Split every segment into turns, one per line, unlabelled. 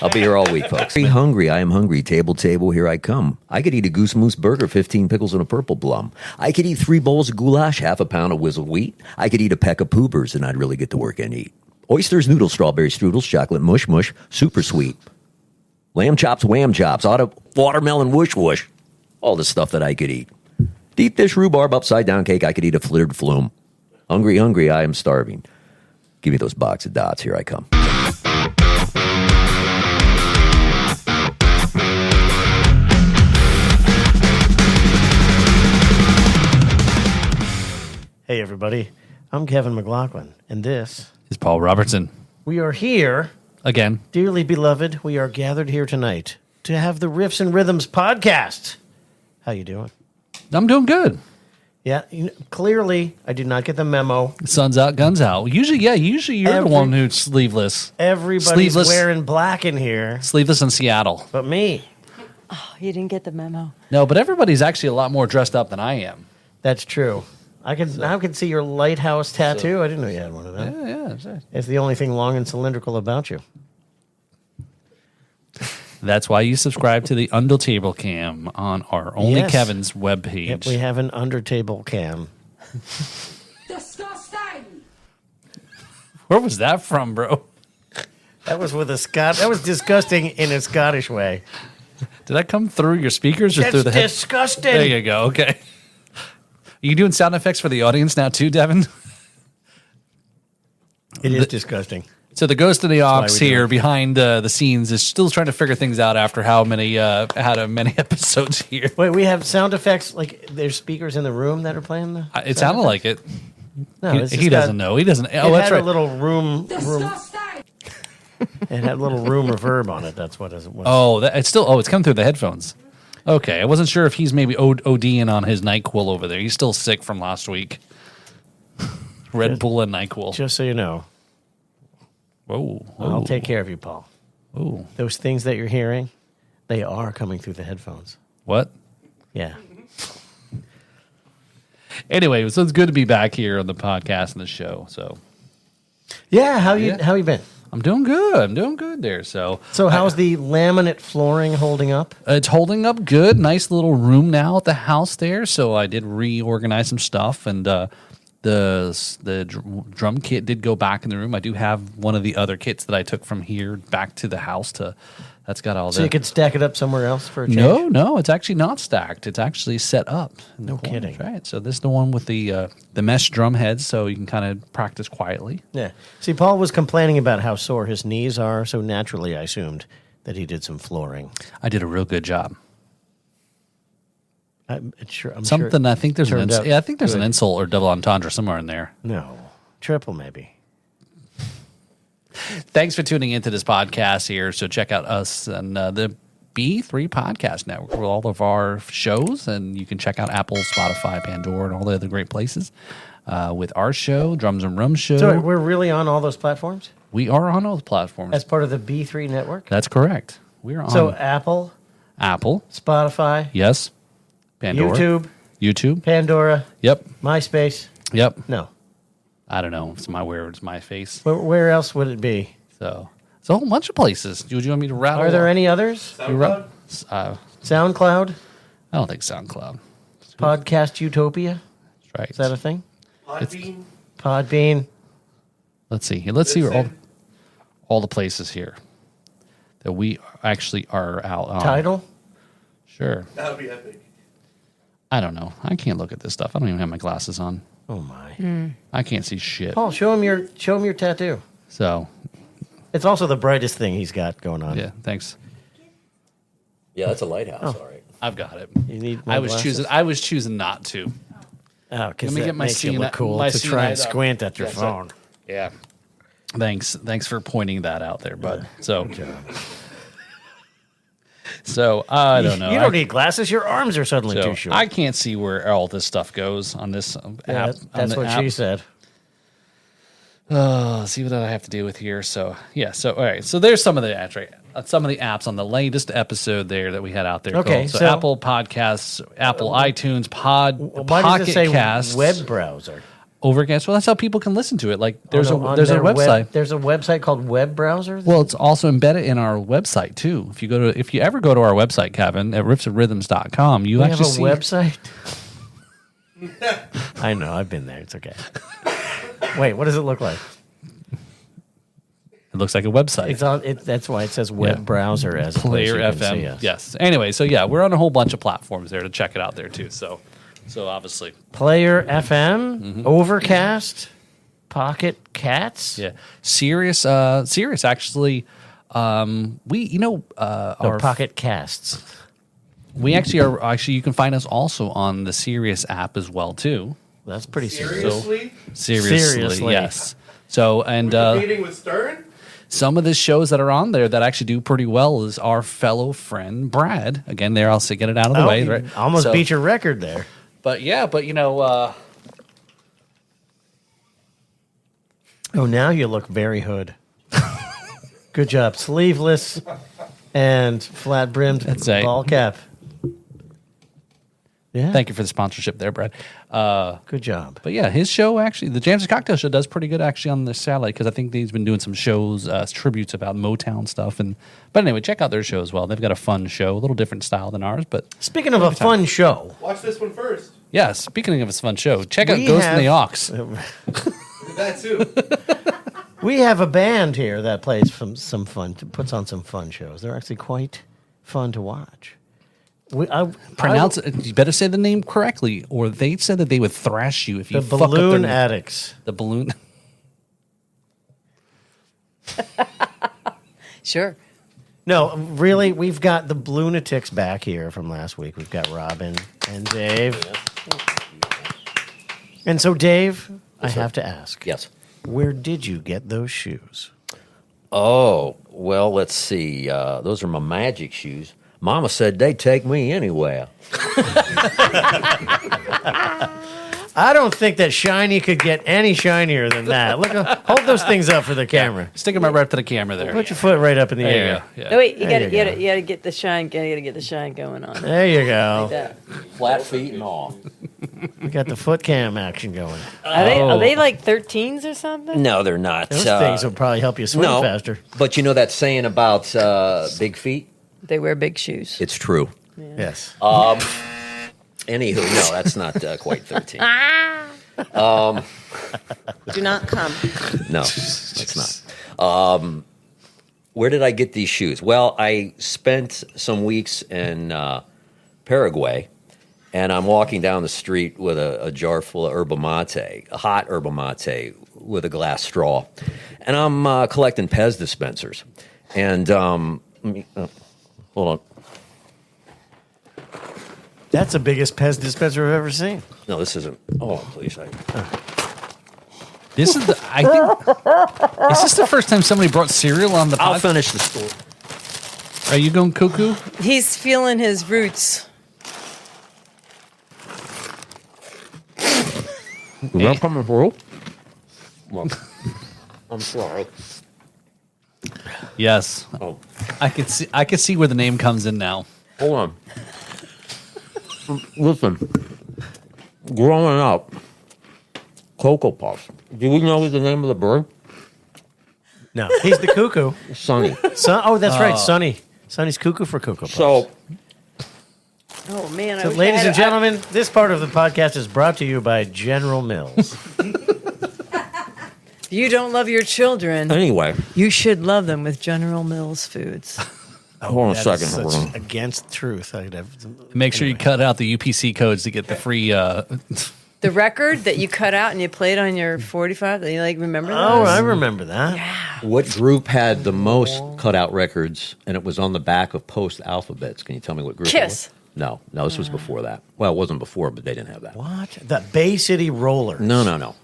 I'll be here all week, folks. Very hungry. I am hungry. Table, table, here I come. I could eat a goose moose burger, 15 pickles and a purple plum. I could eat 3 bowls of goulash, half a pound of whizzled wheat. I could eat a peck of poobers, and I'd really get to work and eat. Oysters, noodles, strawberry strudels, chocolate mush mush, super sweet. Lamb chops, wham chops, watermelon whoosh whoosh. All the stuff that I could eat. Deep dish rhubarb, upside down cake. I could eat a flittered flume. Hungry, hungry, I am starving. Give me those box of dots. Here I come.
Hey, everybody. I'm Kevin Mclouglin, and this
is Paul Robertson.
We are here.
Again.
Dearly beloved, we are gathered here tonight to have the Riffs and Rhythms podcast. How you doing?
I'm doing good.
Yeah, clearly, I did not get the memo.
Sun's out, guns out. Usually you're the one who's sleeveless.
Everybody's wearing black in here.
Sleeveless in Seattle.
But me.
Oh, you didn't get the memo.
No, but everybody's actually a lot more dressed up than I am.
That's true. I can see your lighthouse tattoo. I didn't know you had one of them.
Yeah.
It's the only thing long and cylindrical about you.
That's why you subscribe to the Under Table Cam on our Only Kevin's webpage.
Yep, we have an under table cam.
Disgusting.
Where was that from, bro?
That was with a That was disgusting in a Scottish way.
Did that come through your speakers or
That's
through the head?
disgusting.
There you go. Okay. Are you doing sound effects for the audience now too, Devin?
It is disgusting.
So the ghost of the ox here behind the scenes is still trying to figure things out after how many episodes here.
Wait, we have sound effects like there's speakers in the room that are playing the.
It sounded like it.
No,
he doesn't know. He doesn't.
Oh, that's right. A little room. It had a little room reverb on it. That's what it was.
Oh, it's still. Oh, it's coming through the headphones. Okay, I wasn't sure if he's maybe ODing on his NyQuil over there. He's still sick from last week. Red Bull and NyQuil.
Just so you know.
Whoa.
I'll take care of you, Paul.
Oh.
Those things that you're hearing, they are coming through the headphones.
What?
Yeah.
Anyway, so it's good to be back here on the podcast and the show. So.
Yeah, how you been?
I'm doing good. I'm doing good there. So
how's the laminate flooring holding up?
It's holding up good. Nice little room now at the house there. So I did reorganize some stuff, and the drum kit did go back in the room. I do have one of the other kits that I took from here back to the house. That's got all.
So you could stack it up somewhere else for a change?
No, it's actually not stacked. It's actually set up.
No kidding.
Right. So this is the one with the mesh drum heads, so you can kind of practice quietly.
Yeah. See, Paul was complaining about how sore his knees are, so naturally I assumed that he did some flooring.
I did a real good job.
I'm sure.
I think there's an insult or double entendre somewhere in there.
No, triple maybe.
Thanks for tuning into this podcast here. So check out us and the B3 Podcast Network with all of our shows, and you can check out Apple, Spotify, Pandora, and all the other great places with our show, Drums and Rum Show.
So we're really on all those platforms?
We are on all the platforms.
As part of the B3 network?
That's correct. We're on.
So Apple, Spotify,
yes, Pandora, YouTube,
Pandora,
yep,
MySpace,
yep.
No,
I don't know. It's my face.
Where else would it be?
So it's a whole bunch of places. Do you want me to rattle?
Are there any others? SoundCloud?
I don't think SoundCloud.
Podcast Utopia?
That's right.
Is that a thing?
Podbean. Let's see. Let's see where all the places here that we actually are out on.
Tidal?
Sure.
That would be epic.
I don't know. I can't look at this stuff. I don't even have my glasses on.
Oh my!
I can't see shit.
Paul, show him your tattoo.
So,
it's also the brightest thing he's got going on.
Yeah, thanks.
Yeah, that's a lighthouse. All right,
I've got it.
You need.
I was choosing not to.
Oh, because
Let me
that
get my
makes you
scene-
look cool
my
to
scene
try and
light up.
squint at your
That's
phone.
Yeah. Thanks for pointing that out there, bud. So, I don't know.
You don't need glasses. Your arms are suddenly too short.
I can't see where all this stuff goes on this app.
That's what she said.
See what I have to deal with here. So yeah. So all right. So there's some of the apps on the latest episode there that we had out there.
Okay.
Cool. So Apple Podcasts, Apple iTunes,
Why
Pocket
does it say
Casts,
web browser?
Overcast. Well, that's how people can listen to it. Like there's
On
there's a
their
website.
There's a website called Web Browser.
Well, it's also embedded in our website too. If you ever go to our website, Kevin, at riffsandrhythms.com, you
we
actually
have a
see
website. I know. I've been there. It's okay. Wait, what does it look like?
It looks like a website.
It's on. That's why it says Web
Yeah.
Browser as
Player
a place you can
FM.
see us.
Yes. Anyway, so yeah, we're on a whole bunch of platforms there to check it out there too. So obviously,
Player FM,
Mm-hmm.
Overcast, Pocket Cats.
yeah. Sirius actually, our
Pocket Casts.
we actually are you can find us also on the Sirius app as well too.
That's pretty serious.
Seriously?
Seriously, yes. So and
Meeting with Stern?
some of the shows that are on there that actually do pretty well is our fellow friend Brad. Again, there I'll get it out of the way.
You
Right?
almost
So-
beat your record there.
But yeah,
Oh, now you look very hood. Good job. Sleeveless and flat brimmed
That's right.
ball cap. Yeah.
thank you for the sponsorship there, Brad.
Good job.
But yeah, his show actually, the Jams and Cocktail Show, does pretty good actually on the satellite because I think he's been doing some shows, tributes about Motown stuff. But anyway, check out their show as well. They've got a fun show, a little different style than ours. But
Speaking of a fun show,
Watch this one first.
yeah, speaking of a fun show, check out
We
Ghost
have-
in the Ox.
That too.
we have a band here that plays puts on some fun shows. They're actually quite fun to watch.
Pronounce it. You better say the name correctly, or they said that they would thrash you if you
the
fuck up
Balloon
their
Addicts.
The balloon.
Sure.
No, really, we've got the Blunatics back here from last week. We've got Robin and Dave. And so, Dave, I have to ask.
Yes.
Where did you get those shoes?
Oh, well, let's see. Those are my magic shoes. Mama said they'd take me anywhere.
I don't think that shiny could get any shinier than that. Look, hold those things up for the camera.
Stick them right to the camera there.
Put your foot right up in the
There you
air.
go. Yeah.
Oh, wait, you
There
gotta,
you
you,
go.
gotta, you gotta get the shine. Gotta get the shine going on.
There you go.
Like that.
Flat feet and all.
We got the foot cam action going.
Are they like 13s or something?
No, they're not.
Those things will probably help you swim
no,
faster.
but you know that saying about big feet?
They wear big shoes.
It's true.
Yes.
Anywho, no, that's not quite 13.
Do not come.
No, it's not. Where did I get these shoes? Well, I spent some weeks in Paraguay, and I'm walking down the street with a jar full of yerba mate, a hot yerba mate with a glass straw, and I'm collecting Pez dispensers. And let me, hold on.
That's the biggest Pez dispenser I've ever seen.
No, this isn't. Oh, please.
This is I think. Is this the first time somebody brought cereal on the
I'll
podcast?
finish the story.
Are you going cuckoo?
He's feeling his roots.
Is that coming through? Well, I'm sorry.
Yes.
Oh,
I could see where the name comes in now.
hold on. Listen, growing up, Cocoa Puffs. Do you know the name of the bird?
No, he's the cuckoo.
Sonny.
That's right, Sonny. Sonny's cuckoo for Cocoa Puffs.
So,
Oh man! I
So,
wish I
ladies
had
and gentlemen, this part of the podcast is brought to you by General Mills.
If you don't love your children,
anyway,
you should love them with General Mills foods.
hold on a
That
second.
is
Hold
such
on.
against truth. I'd have
Make sure you cut out the UPC codes to get the free.
The record that you cut out and you played on your 45, that you like remember those?
Oh, I remember that.
What group had the most cutout records, and it was on the back of Post Alphabets? Can you tell me what group it
Kiss.
was? No, this was before that. Well, it wasn't before, but they didn't have that.
What? The Bay City Rollers.
No.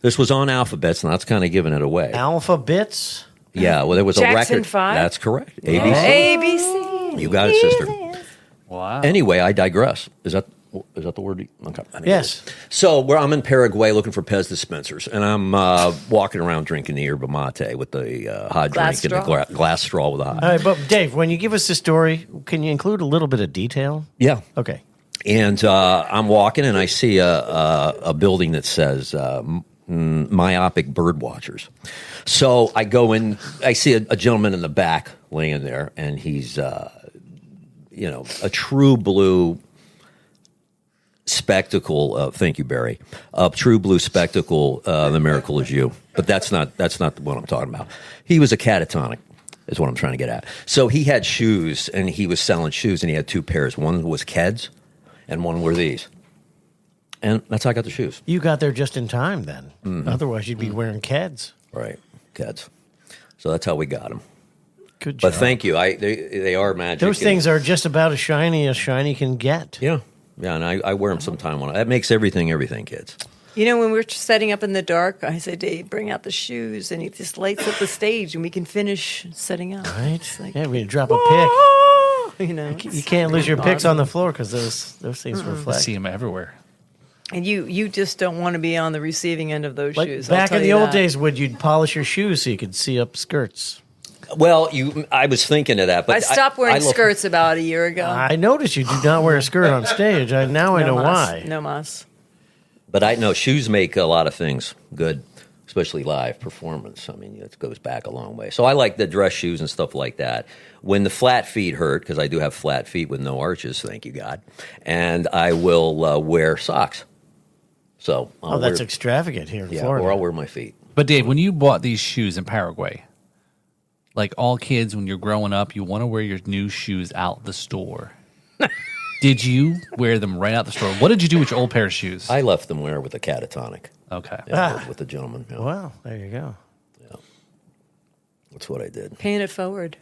This was on Alphabets, and that's kind of giving it away.
Alpha Bits.
Yeah, well, there was a
Jackson
record.
5?
That's correct. ABC.
ABC.
You got it, sister.
Wow.
Anyway, I digress. Is that the word? Okay. Anyway.
Yes.
So I'm in Paraguay looking for Pez dispensers, and I'm walking around drinking the yerba mate with the hot
Glass
drink and the glass straw with the hot.
All right, but Dave, when you give us the story, can you include a little bit of detail?
Yeah.
Okay.
And I'm walking, and I see a building that says myopic bird watchers. So I go in. I see a gentleman in the back laying there, and he's a true blue spectacle. Thank you, Barry. A true blue spectacle. The miracle is you. But that's not what I'm talking about. He was a catatonic. Is what I'm trying to get at. So he had shoes, and he was selling shoes, and he had two pairs. One was Keds, and one were these. And that's how I got the shoes.
You got there just in time then. Otherwise, you'd be wearing Keds.
Right, Keds. So that's how we got them.
Good job.
But thank you. They are magic.
Those things are just about as shiny can get.
Yeah, and I wear them sometime. That makes everything, kids.
You know, when we're setting up in the dark, I say, Dave, bring out the shoes, and he just lights up the stage, and we can finish setting up.
Right?
It's like,
Yeah, we drop a pick.
you know,
You can't lose your picks on the floor because those things
I
reflect.
see them everywhere.
and you just don't want to be on the receiving end of those
Like
shoes. I'll
back
tell
in the
you
old
that.
days, would you polish your shoes so you could see up skirts?
Well, I was thinking of that, but
I stopped wearing
love-
skirts about a year ago.
I noticed you do not wear a skirt on stage. Now I know
mas.
why.
No mas.
But I know shoes make a lot of things good, especially live performance. I mean, it goes back a long way. So I like the dress shoes and stuff like that. When the flat feet hurt, because I do have flat feet with no arches, thank you God, and I will wear socks. So I'll
That's
wear,
extravagant here in
yeah,
Florida.
or I'll wear my feet.
But Dave, when you bought these shoes in Paraguay, like all kids, when you're growing up, you want to wear your new shoes out the store. Did you wear them right out the store? What did you do with your old pair of shoes?
I left them there with a catatonic.
Okay.
Yeah, with the gentleman. Yeah.
Well, there you go.
That's what I did.
Paying it forward.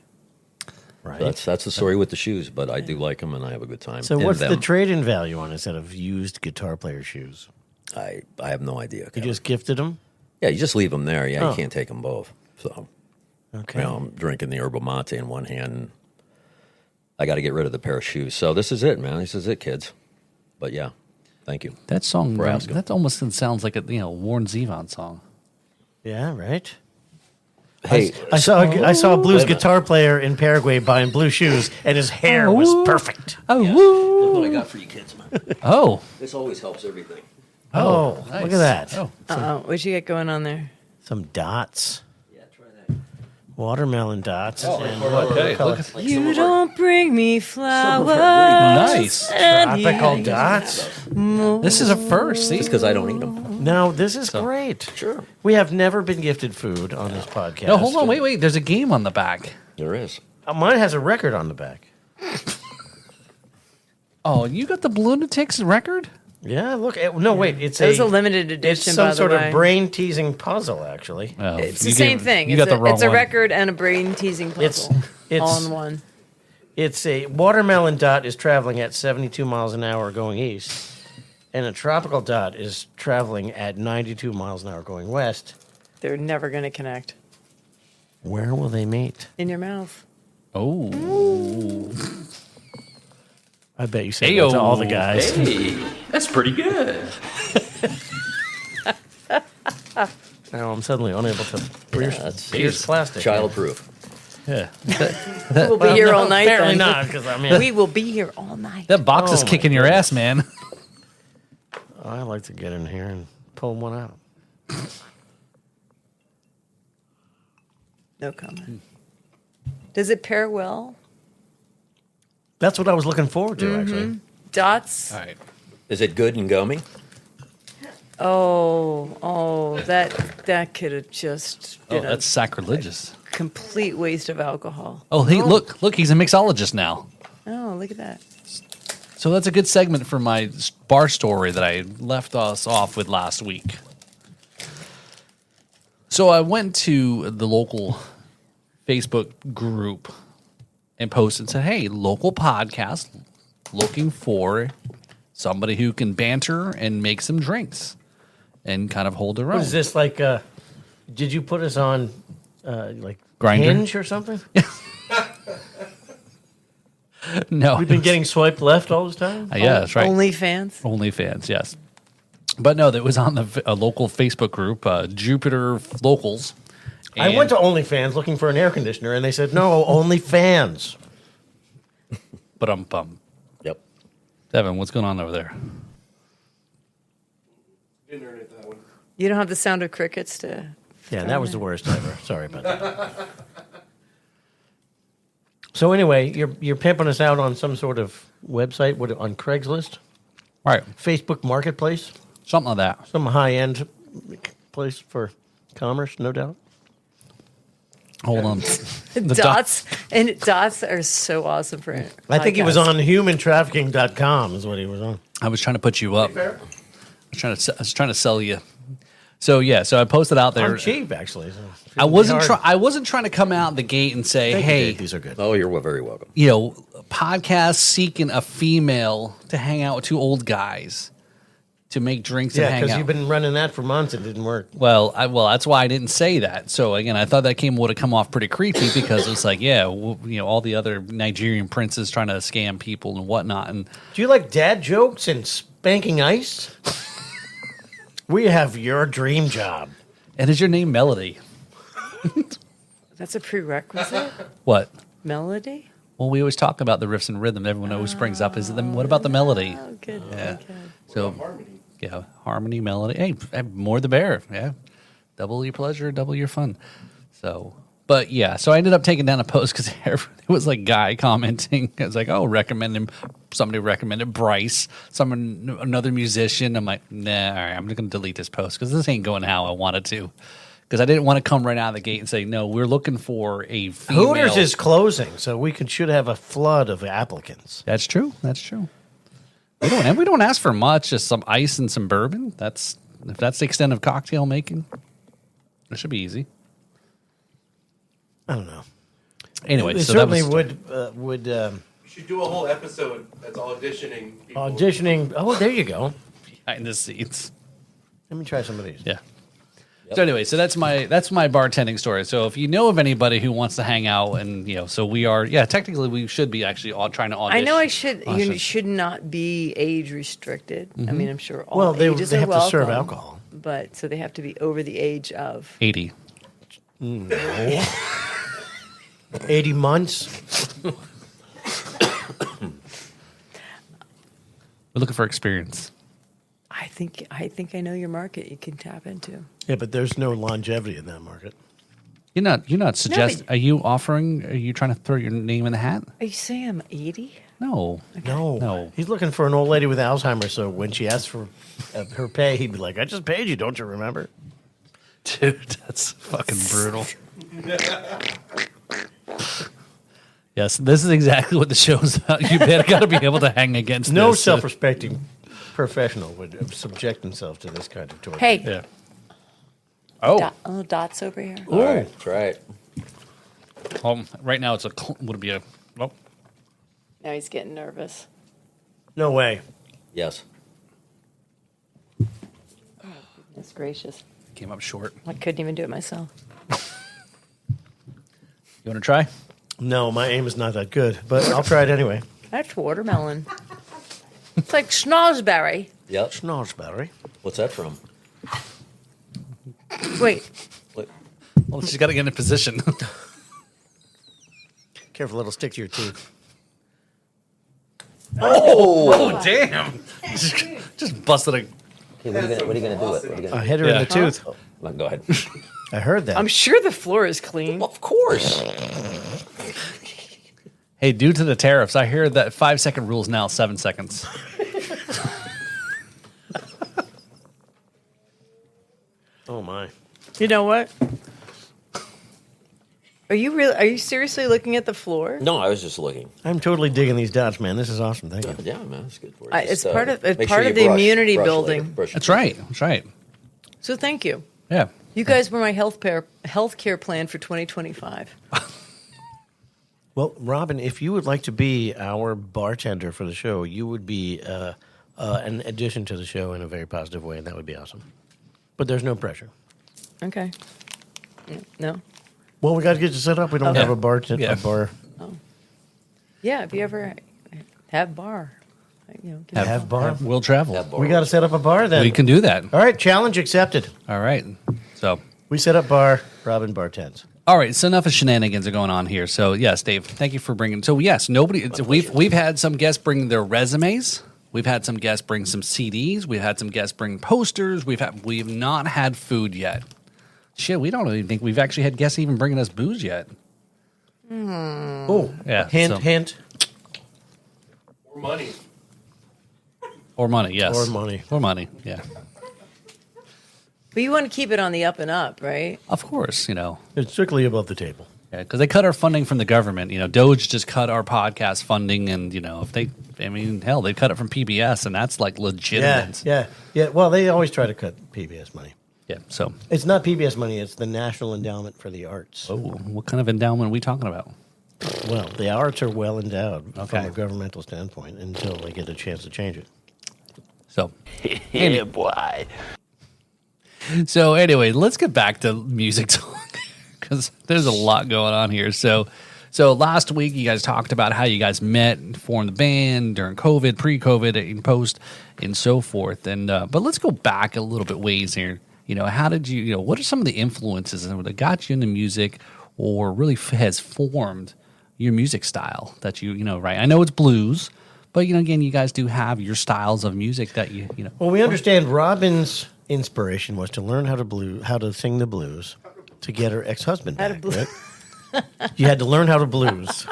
Right.
That's the story with the shoes, but I do like them and I have a good time.
So
in
what's the
them.
trade-in value on a set of used guitar player shoes?
I have no idea.
You
Kevin.
just gifted them?
Yeah, you just leave them there. Yeah,
Oh.
you can't take them both. So,
Okay.
I'm drinking the herbal mate in one hand. And I got to get rid of the pair of shoes. So this is it, man. This is it, kids. But yeah, thank you.
That song,
For asking.
that almost sounds like a Warren Zevon song.
Yeah, right?
Hey,
I saw a blues
Wait a minute.
guitar player in Paraguay buying blue shoes, and his hair was perfect.
Oh,
look what I got for you, kids, man.
oh,
This always helps everything.
Oh,
nice.
look at that.
Oh,
What you got going on there?
Some dots.
Yeah, try that.
Watermelon dots. And
okay.
color?
Look at
Like some
You
of our-
don't bring me
some of our
flowers.
nice.
And
Tropical
you-
dots.
This is a first. See?
Just because I don't eat them.
No, this is great.
Sure.
We have never been gifted food on this podcast.
No, hold on. Wait. There's a game on the back.
There is.
Mine has a record on the back.
Oh, you got the Blunatics record?
Yeah, look. No, wait. It's
That was a limited
It's
edition,
some
by the
sort
way.
of brain-teasing puzzle, actually.
Oh,
It's
you
the same
gave-
thing.
You
It's,
got the wrong
it's a
one.
record and a brain teasing puzzle.
It's
all in one.
It's a watermelon dot is traveling at 72 miles an hour going east, and a tropical dot is traveling at 92 miles an hour going west.
They're never going to connect
Where will they meet?
in your mouth.
Oh.
I bet you say that to all the guys.
Hey, that's pretty good.
Now I'm suddenly unable to
That's
pierce plastic.
Childproof.
Yeah.
We'll be here all night.
Apparently
then.
not, because I'm in.
We will be here all night.
That box is
Oh, my
kicking your ass, man.
I like to get in here and pull one out.
No comment. Does it pair well?
That's what I was looking forward to, actually.
Dots.
All right.
Is it good and gummy?
Oh, that could have just
Oh,
been
that's sacrilegious.
a complete waste of alcohol.
Oh, hey, look, he's a mixologist now.
Oh, look at that.
So that's a good segment for my bar story that I left us off with last week. So I went to the local Facebook group and posted and said, hey, local podcast looking for somebody who can banter and make some drinks and kind of hold their own.
What is this like? Did you put us on like
Grindr?
Hinge or something?
No.
We've been getting swiped left all this time.
Yeah, that's right.
OnlyFans.
OnlyFans, yes. But no, that was on a local Facebook group, Jupiter Locals.
I went to OnlyFans looking for an air conditioner, and they said no, OnlyFans.
But
Yep.
Devin, what's going on over there?
Didn't earn it that one.
You don't have the sound of crickets to.
Yeah, that was the worst ever. Sorry about that. So anyway, you're pimping us out on some sort of website, on Craigslist,
Right.
Facebook Marketplace,
Something like that.
some high-end place for commerce, no doubt.
Hold on.
Dots and dots are so awesome for it.
I think he was on humantrafficking.com is what he was on.
I was trying to put you up.
Fair?
I was trying to sell you. So yeah, so I posted out there.
I'm cheap, actually. So
I wasn't trying to come out the gate and say,
Thank you,
"Hey,
Dave. These are good.
Oh, you're very welcome.
Podcast seeking a female to hang out with two old guys to make drinks and
Yeah,
hang
because
out."
you've been running that for months. It didn't work.
Well, that's why I didn't say that. So again, I thought that would have come off pretty creepy because it's like, all the other Nigerian princes trying to scam people and whatnot. And
Do you like dad jokes and spanking ice? We have your dream job.
and is your name Melody?
That's a prerequisite.
What?
Melody.
Well, we always talk about the riffs and rhythm. Everyone always brings up what about the melody?
Oh, good.
Yeah.
Okay.
So yeah, harmony, melody. Hey, more the better. Yeah, double your pleasure, double your fun. So, but yeah, so I ended up taking down a post because it was like guy commenting. It was like, oh, somebody recommended Bryce, another musician. I'm like, nah, all right, I'm just gonna delete this post because this ain't going how I wanted to. Because I didn't want to come right out of the gate and say, no, we're looking for a female.
Hooters is closing, so we should have a flood of applicants.
That's true. That's true. We don't ask for much, just some ice and some bourbon. If that's the extent of cocktail making, it should be easy.
I don't know.
Anyway,
It
so
certainly
that was,
would
You should do a whole episode that's auditioning people.
auditioning. Oh, there you go.
behind the scenes.
Let me try some of these.
Yeah. So anyway, so that's my bartending story. So if you know of anybody who wants to hang out, and so we are, technically we should be actually all trying to audition.
I know you should not be age restricted. I mean, I'm sure all
Well, they
ages
have
are welcome,
to serve alcohol.
but so they have to be over the age of
80.
80 months.
We're looking for experience.
I think I know your market you can tap into.
Yeah, but there's no longevity in that market.
You're not suggesting.
but-
Are you trying to throw your name in the hat?
Are you saying I'm 80?
No.
No. He's looking for an old lady with Alzheimer's, so when she asks for her pay, he'd be like, I just paid you, don't you remember?
Dude, that's fucking brutal. Yes, this is exactly what the show's about. You better got to be able to hang against
No
this.
self-respecting professional would subject himself to this kind of torture.
Hey,
Yeah. Oh,
little dots over here.
All right, try it.
right now it's would it be a? Oh,
Now he's getting nervous.
No way.
Yes.
That's gracious.
came up short.
I couldn't even do it myself.
You want to try?
No, my aim is not that good, but I'll try it anyway.
That's watermelon. It's like schnozberry.
Yep.
Schnozberry.
What's that from?
Wait,
What?
Well, she's got to get in position.
Careful, it'll stick to your teeth.
Oh, damn! Just busted a.
Hey, what are you gonna do with? What are you
I
gonna
hit her in the tooth.
Come on, go ahead.
I heard that.
I'm sure the floor is clean.
Of course.
Hey, due to the tariffs, I hear that 5-second rule is now 7 seconds.
Oh my.
You know what? Are you seriously looking at the floor?
No, I was just looking.
I'm totally digging these dots, man. This is awesome. Thank you.
Yeah, man, it's good for you.
It's
Just,
part of
make
part
sure
of
you
the
brush
immunity
later.
building.
Brush.
That's right. That's right.
So thank you.
Yeah.
You guys were my health care plan for 2025.
Well, Robin, if you would like to be our bartender for the show, you would be an addition to the show in a very positive way, and that would be awesome. But there's no pressure.
Okay. No.
Well, we got to get you set up. We don't have a bar.
Yeah.
A bar.
Yeah. If you ever have bar,
Have bar.
We'll travel.
That bar.
We got to set up a bar then.
We can do that.
All right, challenge accepted.
All right. So,
We set up bar. Robin bartends.
all right. So enough of shenanigans are going on here. So yes, Dave, thank you for bringing. So yes, we've had some guests bring their resumes. We've had some guests bring some CDs. We've had some guests bring posters. We've not had food yet. Shit, we don't even think we've actually had guests even bringing us booze yet.
Oh,
Yeah.
hint.
Or money.
Or money, yes.
Or money.
Or money, yeah.
But you want to keep it on the up and up, right?
Of course,
It's strictly above the table.
Yeah, because they cut our funding from the government. Doge just cut our podcast funding, and hell, they cut it from PBS, and that's like legitimate.
Yeah. Well, they always try to cut PBS money.
Yeah. So,
It's not PBS money. It's the National Endowment for the Arts.
what kind of endowment are we talking about?
Well, the arts are well endowed
Okay.
from a governmental standpoint until they get a chance to change it.
So,
Yeah, boy.
so anyway, let's get back to music talk because there's a lot going on here. So last week you guys talked about how you guys met and formed the band during COVID, pre-COVID, and post, and so forth. And but let's go back a little bit ways here. How did you? What are some of the influences that got you into music, or really has formed your music style that you right? I know it's blues, but again, you guys do have your styles of music that you.
Well, we understand Robin's inspiration was to learn how to sing the blues to get her ex-husband
How to
back.
blues.
Right? You had to learn how to blues.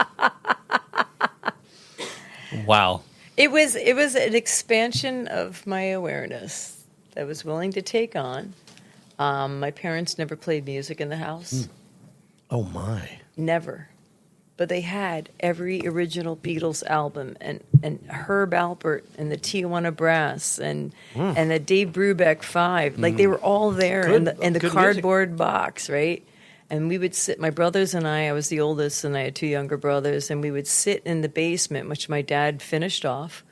Wow.
It was an expansion of my awareness that I was willing to take on. My parents never played music in the house.
Oh my!
Never. But they had every original Beatles album and Herb Alpert and the Tijuana Brass and the Dave Brubeck 5. Like they were all there in the
Good
cardboard box, right? And we would sit, my brothers and I was the oldest and I had two younger brothers, and we would sit in the basement, which my dad finished off,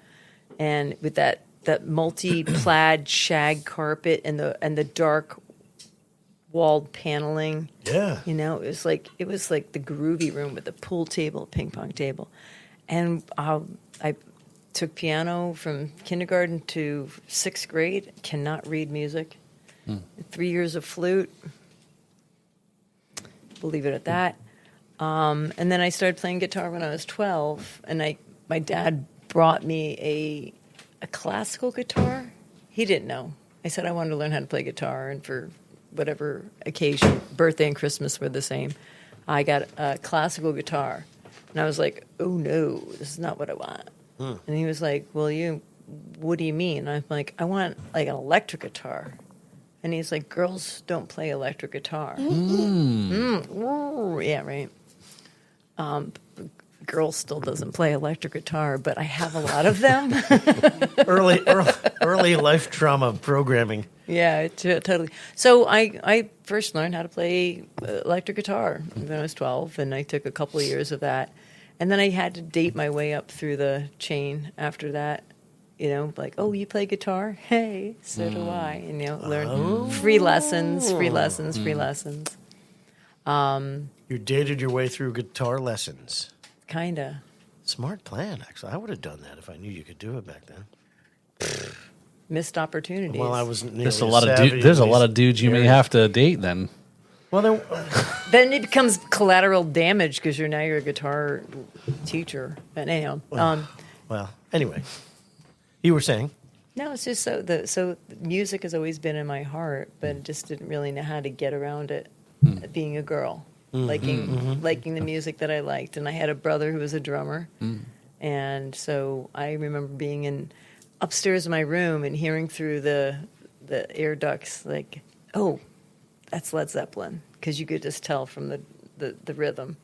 and with that multi-plaid shag carpet and the dark walled paneling.
Yeah.
It was like the groovy room with the pool table, ping pong table. And I took piano from kindergarten to 6th grade, cannot read music. 3 years of flute. We'll leave it at that. And then I started playing guitar when I was 12, and my dad brought me a classical guitar. He didn't know. I said I wanted to learn how to play guitar, and for whatever occasion, birthday and Christmas were the same, I got a classical guitar. And I was like, oh no, this is not what I want. And he was like, well, what do you mean? I'm like, I want like an electric guitar. And he's like, girls don't play electric guitar. Yeah, right. Girl still doesn't play electric guitar, but I have a lot of them.
early life trauma programming.
Yeah, totally. So I first learned how to play electric guitar when I was 12, and I took a couple of years of that. And then I had to date my way up through the chain after that. Like, oh, you play guitar? Hey, so do I. And, learn free lessons.
You dated your way through guitar lessons.
Kinda.
Smart plan, actually. I would have done that if I knew you could do it back then.
Missed opportunities.
Well, I wasn't.
There's a lot of dudes you may have to date then.
Well,
Then it becomes collateral damage because you're a guitar teacher. But anyhow,
well, anyway, you were saying.
no, it's just so music has always been in my heart, but just didn't really know how to get around it. Being a girl, liking the music that I liked, and I had a brother who was a drummer, and so I remember being upstairs in my room and hearing through the air ducts like, oh, that's Led Zeppelin, because you could just tell from the rhythm,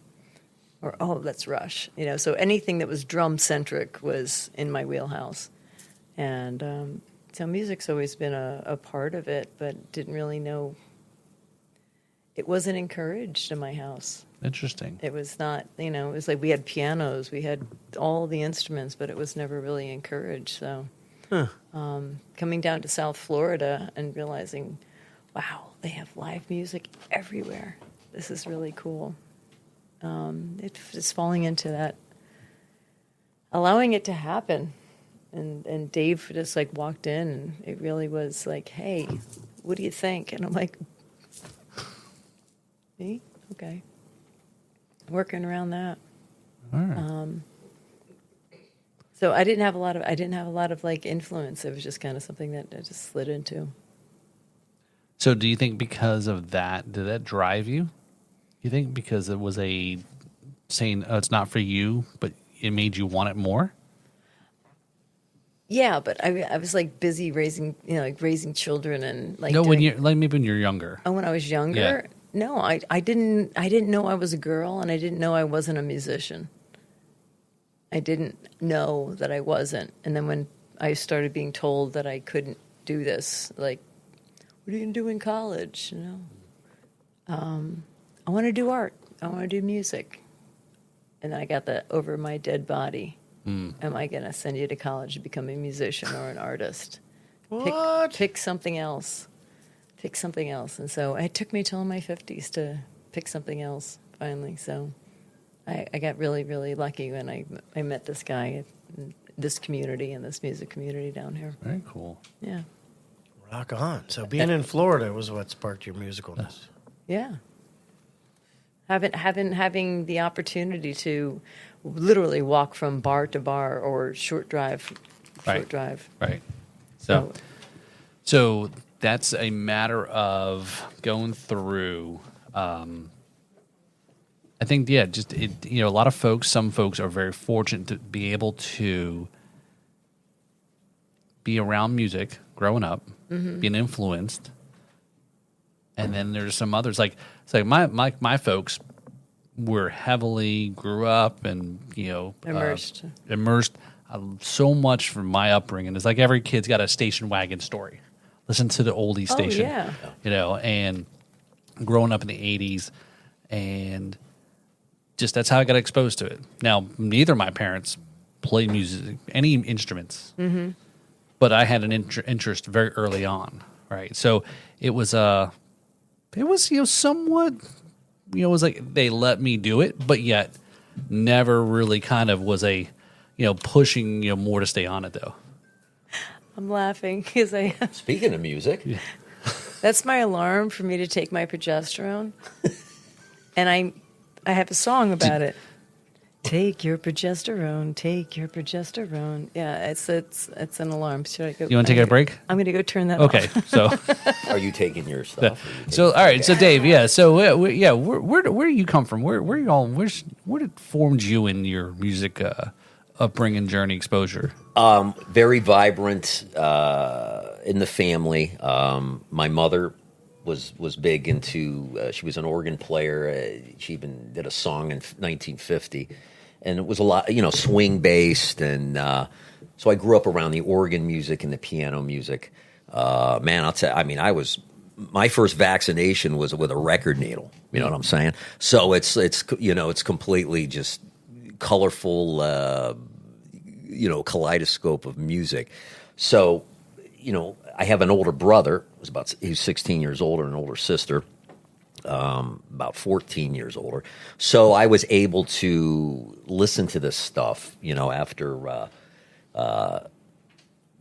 or oh, that's Rush, So anything that was drum centric was in my wheelhouse, and so music's always been a part of it, but didn't really know. It wasn't encouraged in my house.
Interesting.
It was not, it was like we had pianos, we had all the instruments, but it was never really encouraged. So coming down to South Florida and realizing, wow, they have live music everywhere. This is really cool. It's falling into that, allowing it to happen. And Dave just like walked in, and it really was like, hey, what do you think? And I'm like, me? Okay. Working around that.
All right.
So I didn't have a lot of like influence. It was just kind of something that I just slid into.
So do you think because of that, did that drive you? You think because it was a saying, oh, it's not for you, but it made you want it more?
Yeah, but I was like busy raising children and like
No, maybe when you're younger.
Oh, when I was younger?
Yeah.
No, I didn't know I was a girl, and I didn't know I wasn't a musician. I didn't know that I wasn't. And then when I started being told that I couldn't do this, like, what are you going to do in college? I want to do art. I want to do music. And then I got that over my dead body. Am I going to send you to college to become a musician or an artist?
What?
Pick something else. Pick something else. And so it took me till my 50s to pick something else, finally. So I got really, really lucky when I met this guy in this community and this music community down here.
Very cool.
Yeah.
Rock on. So being in Florida was what sparked your musicalness.
Yeah. Having the opportunity to literally walk from bar to bar or short drive.
Right. So that's a matter of going through. I think, a lot of folks, some folks are very fortunate to be able to be around music growing up, being influenced. And then there's some others like my folks were grew up and immersed. So much from my upbringing. It's like every kid's got a station wagon story. Listen to the oldie station, and growing up in the 80s, and just that's how I got exposed to it. Now, neither of my parents played music, any instruments, but I had an interest very early on, right? So it was somewhat, it was like they let me do it, but yet never really kind of was a, pushing, more to stay on it though.
I'm laughing because
Speaking of music,
that's my alarm for me to take my progesterone, and I have a song about it. Take your progesterone. Take your progesterone. Yeah, it's an alarm. Should I go?
You want to take a break?
I'm going to go turn that
Okay,
off.
so
are you taking your stuff?
all right. So Dave, where do you come from? Where it formed you in your music upbringing, journey, exposure?
Very vibrant in the family. My mother was big into. She was an organ player. She even did a song in 1950, and it was a lot, swing based. And so I grew up around the organ music and the piano music. Man, I'll tell. I mean, my first vaccination was with a record needle. You know what I'm saying? So it's completely just colorful. Kaleidoscope of music. So, I have an older brother. He's 16 years older, and an older sister, about 14 years older. So I was able to listen to this stuff, after,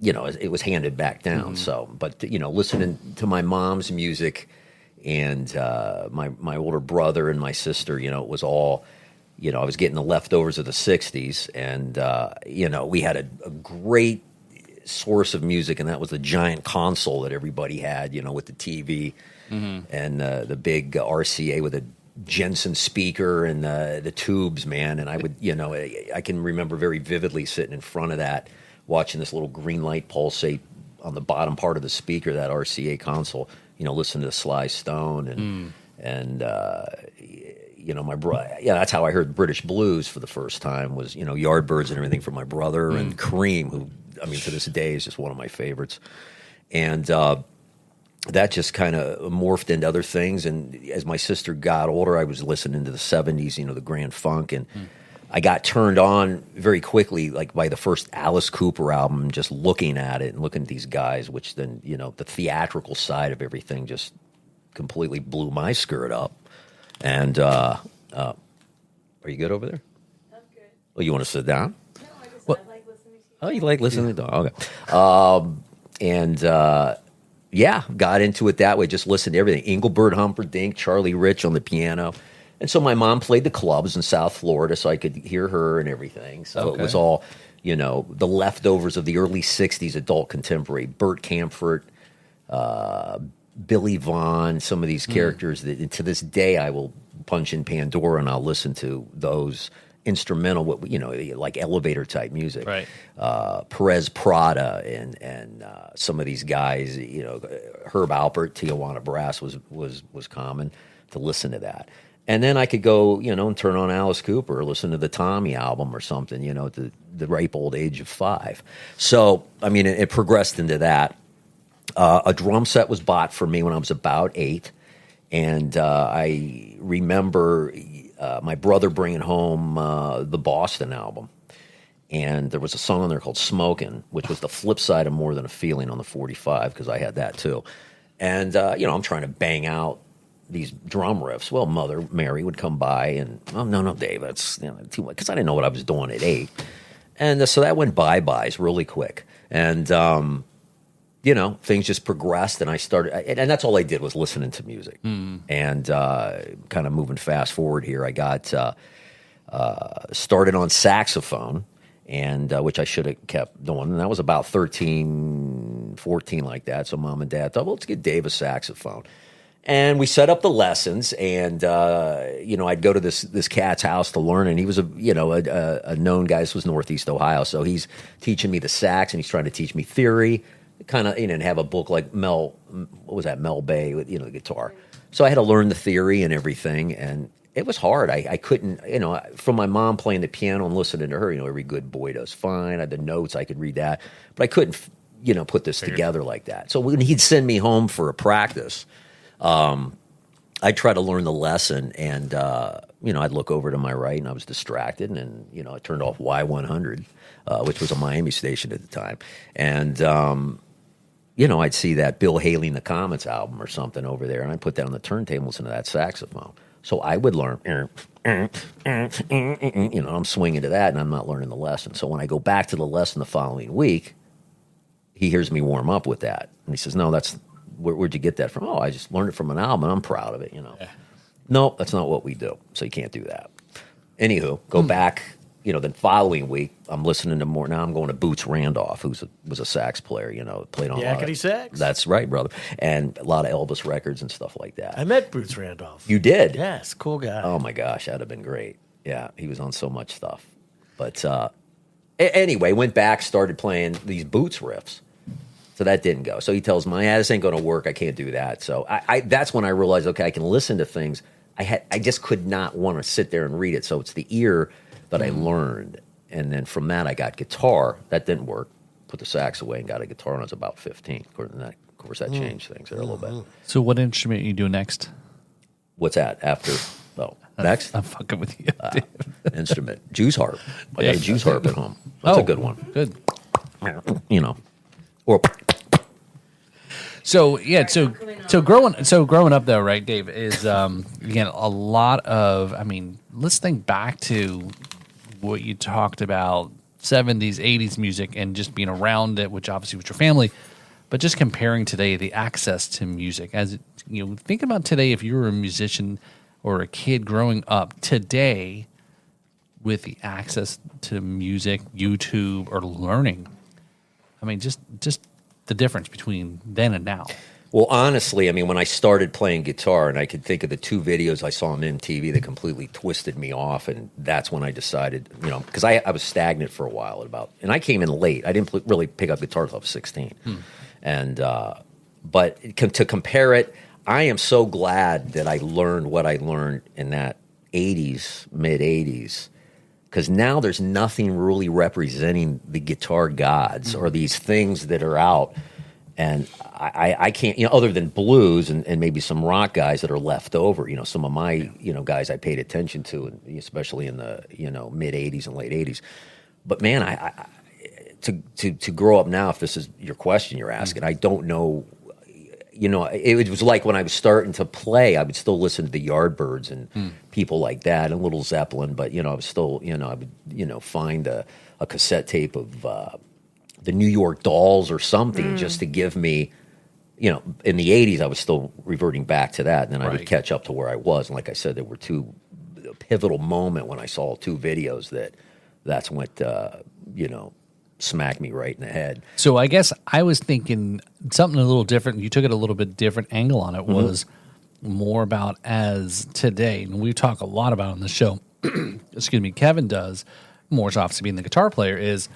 it was handed back down. So, but listening to my mom's music and my older brother and my sister, it was all. I was getting the leftovers of the 60s, and, we had a great source of music, and that was the giant console that everybody had, with the TV and the big RCA with a Jensen speaker and the tubes, man. And I would, I can remember very vividly sitting in front of that, watching this little green light pulsate on the bottom part of the speaker, that RCA console, listening to Sly Stone and my brother, that's how I heard British blues for the first time was, Yardbirds and everything from my brother and Cryin, who, to this day is just one of my favorites. And that just kind of morphed into other things. And as my sister got older, I was listening to the 70s, the Grand Funk. And I got turned on very quickly, like by the first Alice Cooper album, just looking at it and looking at these guys, which then, the theatrical side of everything just completely blew my skirt up. And are you good over there?
I'm good.
Oh, you want to sit down?
No, I like listening to you.
Oh, you like listening to okay. Got into it that way. Just listened to everything. Engelbert Humperdinck, Charlie Rich on the piano. And so my mom played the clubs in South Florida so I could hear her and everything. So it was all, the leftovers of the early 60s adult contemporary. Burt Camford, Billy Vaughn, some of these characters that to this day I will punch in Pandora and I'll listen to those instrumental, like elevator type music.
Right.
Perez Prada and some of these guys, Herb Alpert, Tijuana Brass was common to listen to that. And then I could go, and turn on Alice Cooper or listen to the Tommy album or something, at the ripe old age of 5. So, it progressed into that. A drum set was bought for me when I was about 8. And I remember my brother bringing home the Boston album. And there was a song on there called Smokin', which was the flip side of More Than a Feeling on the 45, because I had that too. And, I'm trying to bang out these drum riffs. Well, Mother Mary would come by and, oh, no, Dave, that's too much, because I didn't know what I was doing at 8. And so that went bye-byes really quick. And, things just progressed, and I started, and that's all I did was listening to music. And kind of moving fast forward here, I got started on saxophone, and which I should have kept doing. And that was about 13, 14 like that. So mom and dad thought, well, let's get Dave a saxophone. And we set up the lessons, and I'd go to this cat's house to learn, and he was a known guy. This was Northeast Ohio, so he's teaching me the sax, and he's trying to teach me theory, kind of, and have a book like Mel Bay with the guitar. So I had to learn the theory and everything, and it was hard. I couldn't, from my mom playing the piano and listening to her, every good boy does fine. I had the notes, I could read that, but I couldn't, put this together like that. So when he'd send me home for a practice, I'd try to learn the lesson, and I'd look over to my right, and I was distracted, and I turned off Y100, which was a Miami station at the time, and I'd see that Bill Haley and the Comets album or something over there, and I'd put that on the turntable and listen to that saxophone. So I would learn, I'm swinging to that, and I'm not learning the lesson. So when I go back to the lesson the following week, he hears me warm up with that, and he says, "No, that's." Where'd you get that from? Oh, I just learned it from an album, and I'm proud of it, Yeah. No, that's not what we do, so you can't do that. Anywho, go back, the following week, I'm listening to more. Now I'm going to Boots Randolph, was a sax player, played on
Yakety sax?
That's right, brother. And a lot of Elvis records and stuff like that.
I met Boots Randolph.
You did?
Yes, cool guy.
Oh, my gosh, that'd have been great. Yeah, he was on so much stuff. But anyway, went back, started playing these Boots riffs. So that didn't go. So he tells me, this ain't going to work. I can't do that. So that's when I realized, okay, I can listen to things. I just could not want to sit there and read it. So it's the ear that I learned. And then from that, I got guitar. That didn't work. Put the sax away and got a guitar when I was about 15. Of course, that changed things there a little bit.
So what instrument you do next?
What's that? After? Oh, next?
I'm fucking with you.
Instrument. Juice harp. I got a juice harp at home. That's a good one.
Good.
Or
so growing up though, right, Dave, is again a lot of. Let's think back to what you talked about 70s, 80s music, and just being around it, which obviously was your family, but just comparing today the access to music. As think about today, if you were a musician or a kid growing up today, with the access to music, YouTube, or learning. Just the difference between then and now.
Well, honestly, when I started playing guitar, and I could think of the 2 videos I saw on MTV that completely twisted me off, and that's when I decided, because I was stagnant for a while and I came in late. I didn't really pick up guitar until I was 16. And, but to compare it, I am so glad that I learned what I learned in that 80s, mid-80s, because now there's nothing really representing the guitar gods or these things that are out. And I can't, other than blues and maybe some rock guys that are left over, some of my, guys I paid attention to, especially in the, mid 80s and late 80s. But man, to grow up now, if this is your question you're asking, I don't know. It was like when I was starting to play, I would still listen to the Yardbirds and people like that, and Little Zeppelin. But I was still, I would, find a cassette tape of the New York Dolls or something just to give me, in the 80s, I was still reverting back to that, and then I would catch up to where I was. And like I said, there were 2 a pivotal moment when I saw 2 videos that's what smacked me right in the head.
So I guess I was thinking something a little different. You took it a little bit different angle on it. Was more about as today, and we talk a lot about on the show. Excuse me, Kevin does more so obviously being the guitar player is.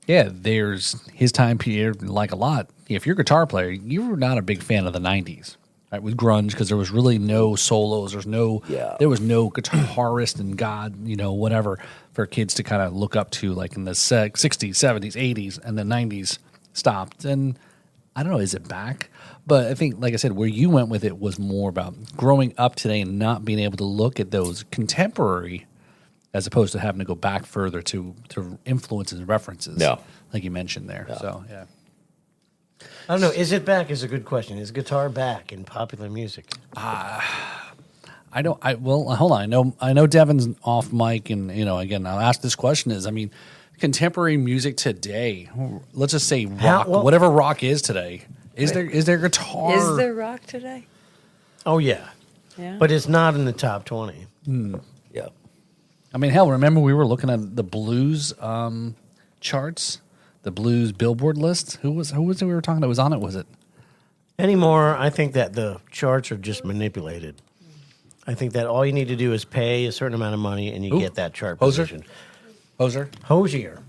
Yeah, there's his time period, like a lot. If you're a guitar player, you were not a big fan of the 90s, right, with grunge, because there was really no solos. There was no guitarist and God, whatever, for kids to kind of look up to, like in the 60s, 70s, 80s, and the 90s stopped. And I don't know, is it back? But I think, like I said, where you went with it was more about growing up today and not being able to look at those contemporary as opposed to having to go back further to influences and references, like you mentioned there. Yeah. So, yeah.
I don't know. Is it back is a good question. Is guitar back in popular music?
Well, hold on. I know Devin's off mic, and, again, I'll ask this question contemporary music today, let's just say rock, whatever rock is today, is there guitar?
Is there rock today?
Oh, yeah.
Yeah.
But it's not in the top 20.
Yeah.
I mean, hell, remember we were looking at the blues charts, the blues Billboard list? Who was it we were talking to? Was on it? Was it?
Anymore, I think that the charts are just manipulated. I think that all you need to do is pay a certain amount of money and you get that chart position.
Hosier?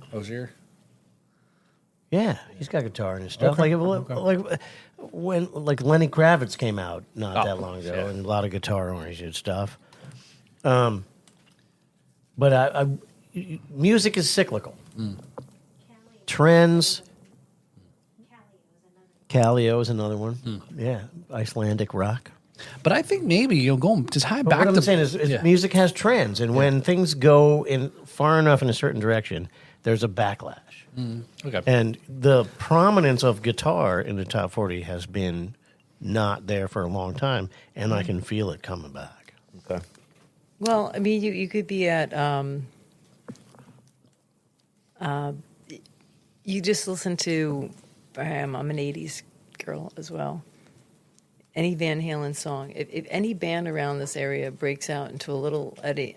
Yeah, he's got guitar and his stuff. Okay. Like when Lenny Kravitz came out not that long ago, and a lot of guitar-oriented stuff. But music is cyclical. Trends. Calio is another one. Yeah, Icelandic rock.
But I think maybe you'll go to tie back.
What I'm saying is music has trends, and when things go in far enough in a certain direction, there's a backlash.
Okay.
And the prominence of guitar in the top 40 has been not there for a long time, and I can feel it coming back.
Okay.
Well, I mean, you could be at you just listen to I'm an 80s girl as well. Any Van Halen song, if any band around this area breaks out into a little Eddie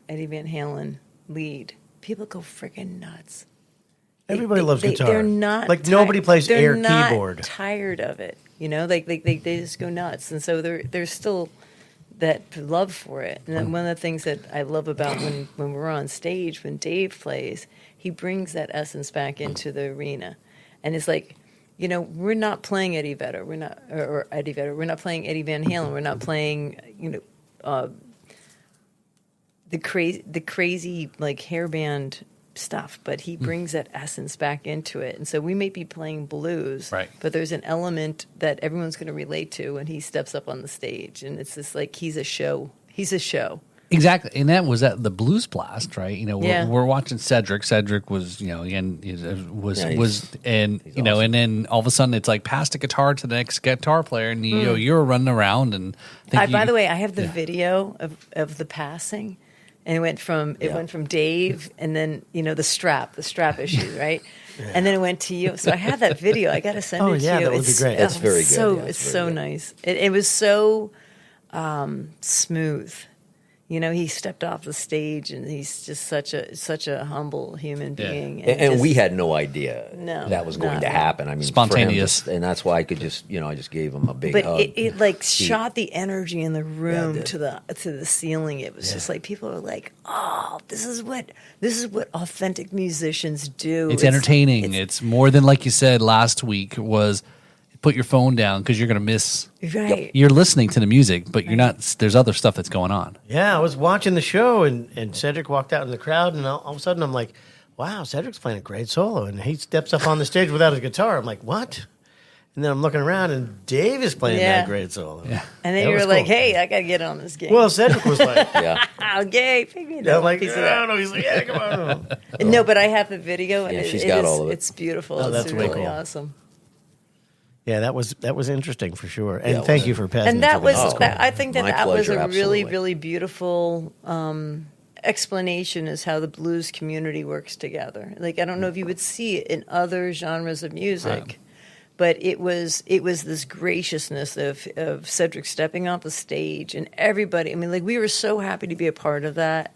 Van Halen lead, people go freaking nuts.
Everybody loves guitar.
They're not
nobody plays air
not
keyboard.
Tired of it, they just go nuts, and so there's still that love for it. And then one of the things that I love about when we're on stage, when Dave plays, he brings that essence back into the arena, and it's like, we're not playing Eddie Vedder, we're not playing Eddie Van Halen, we're not playing the crazy like hairband stuff, but he brings that essence back into it. And so we may be playing blues,
right,
but there's an element that everyone's going to relate to when he steps up on the stage, and it's just like he's a show.
Exactly, and that was at the Blues Blast, right? We're watching Cedric. Cedric was, again, and awesome. And then all of a sudden it's like pass the guitar to the next guitar player, and you're running around and.
By the way, I have the video of the passing. And it went from Dave, and then the strap issue, right? And then it went to you. So I have that video. I got to send it to you.
That would be great.
It's very good.
It's so nice. It was so smooth. He stepped off the stage, and he's just such a humble human being.
And we had no idea that was going to happen. I mean,
spontaneous,
and that's why I could just, I just gave him a big hug.
But it shot the energy in the room to the ceiling. It was just like people were like, "Oh, this is what authentic musicians do."
It's entertaining. It's more than, like you said last week, was. Put your phone down because you're going to miss.
Right.
You're listening to the music, but you're not. There's other stuff that's going on.
Yeah, I was watching the show, and Cedric walked out in the crowd, and all of a sudden I'm like, wow, Cedric's playing a great solo. And he steps up on the stage without his guitar. I'm like, what? And then I'm looking around, and Dave is playing that great solo.
Yeah.
And then you were like, hey, I got to get on this game.
Well, Cedric was like,
okay, pick me up.
I'm like, no. He's like, yeah, come on.
No, but I have the video, and
she's got all of it.
It's beautiful.
Oh, that's
it's
really
really
cool.
awesome.
Yeah, that was interesting for sure. And thank you for passing.
And that was,
cool.
I think that was
pleasure,
a
absolutely.
really, really beautiful explanation as how the blues community works together. Like, I don't know if you would see it in other genres of music, But it was this graciousness of Cedric stepping off the stage and everybody. I mean, like we were so happy to be a part of that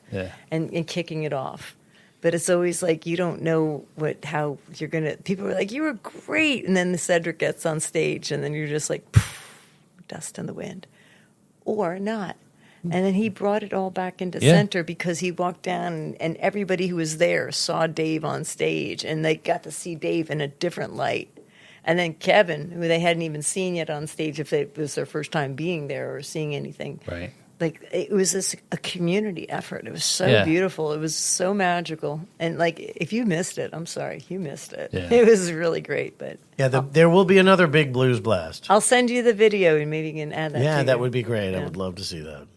and kicking it off. But it's always like you don't know how you're gonna. People are like, "You were great," and then the Cedric gets on stage, and then you're just like, dust in the wind, or not. And then he brought it all back into center because he walked down, and everybody who was there saw Dave on stage, and they got to see Dave in a different light. And then Kevin, who they hadn't even seen yet on stage, if it was their first time being there or seeing anything.
Right.
Like, it was a community effort. It was so beautiful. It was so magical. And, like, if you missed it, I'm sorry. You missed it. Yeah. It was really great. But
there will be another big blues blast.
I'll send you the video, and maybe you can add that
Yeah,
to
that would be great. I would love to see that.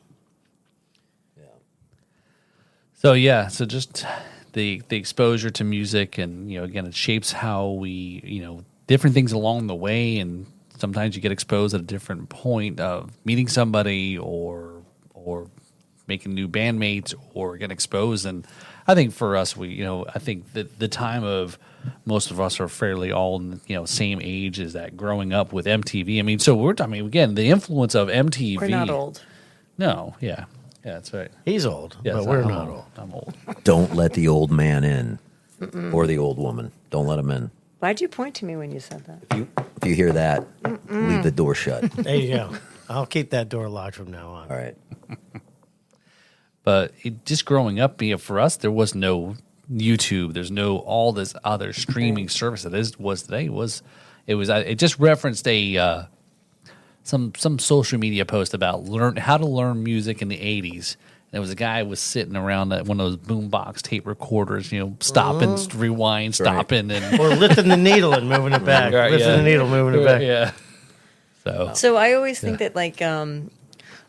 So, so just the exposure to music and, again, it shapes how we, different things along the way, and sometimes you get exposed at a different point of meeting somebody or making new bandmates or get exposed. And I think for us, I think that the time of most of us are fairly all in, same age as that growing up with MTV. I mean, so again, the influence of MTV.
We're not old.
No, yeah, that's right.
He's old, but we're not old.
I'm old.
Don't let the old man in, or the old woman. Don't let them in.
Why'd you point to me when you said that?
If you hear that, leave the door shut.
There you go. I'll keep that door locked from now on.
All right.
But just growing up, for us, there was no YouTube. There's no all this other streaming service that was today. It just referenced some social media post about how to learn music in the 80s. And it was a guy who was sitting around one of those boombox tape recorders, stopping, rewind, stopping, and
or lifting the needle and moving it back.
Right,
lifting the needle, moving it back.
Yeah.
So I always think that, like,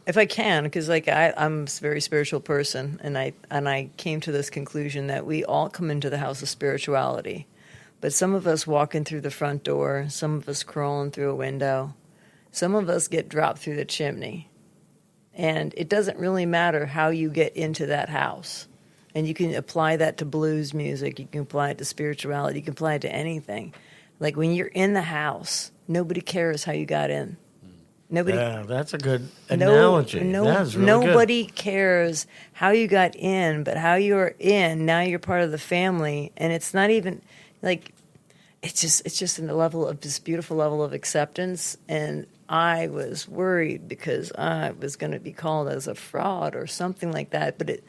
if I can, because like I'm a very spiritual person, and I came to this conclusion that we all come into the house of spirituality, but some of us walk in through the front door, some of us crawling through a window, some of us get dropped through the chimney, and it doesn't really matter how you get into that house. And you can apply that to blues music, you can apply it to spirituality, you can apply it to anything. Like when you're in the house, nobody cares how you got in. Nobody.
Yeah, that's a good analogy.
Nobody cares how you got in, but how you're in. Now you're part of the family, and it's not even like it's just in the level of this beautiful level of acceptance. And I was worried because I was going to be called as a fraud or something like that. But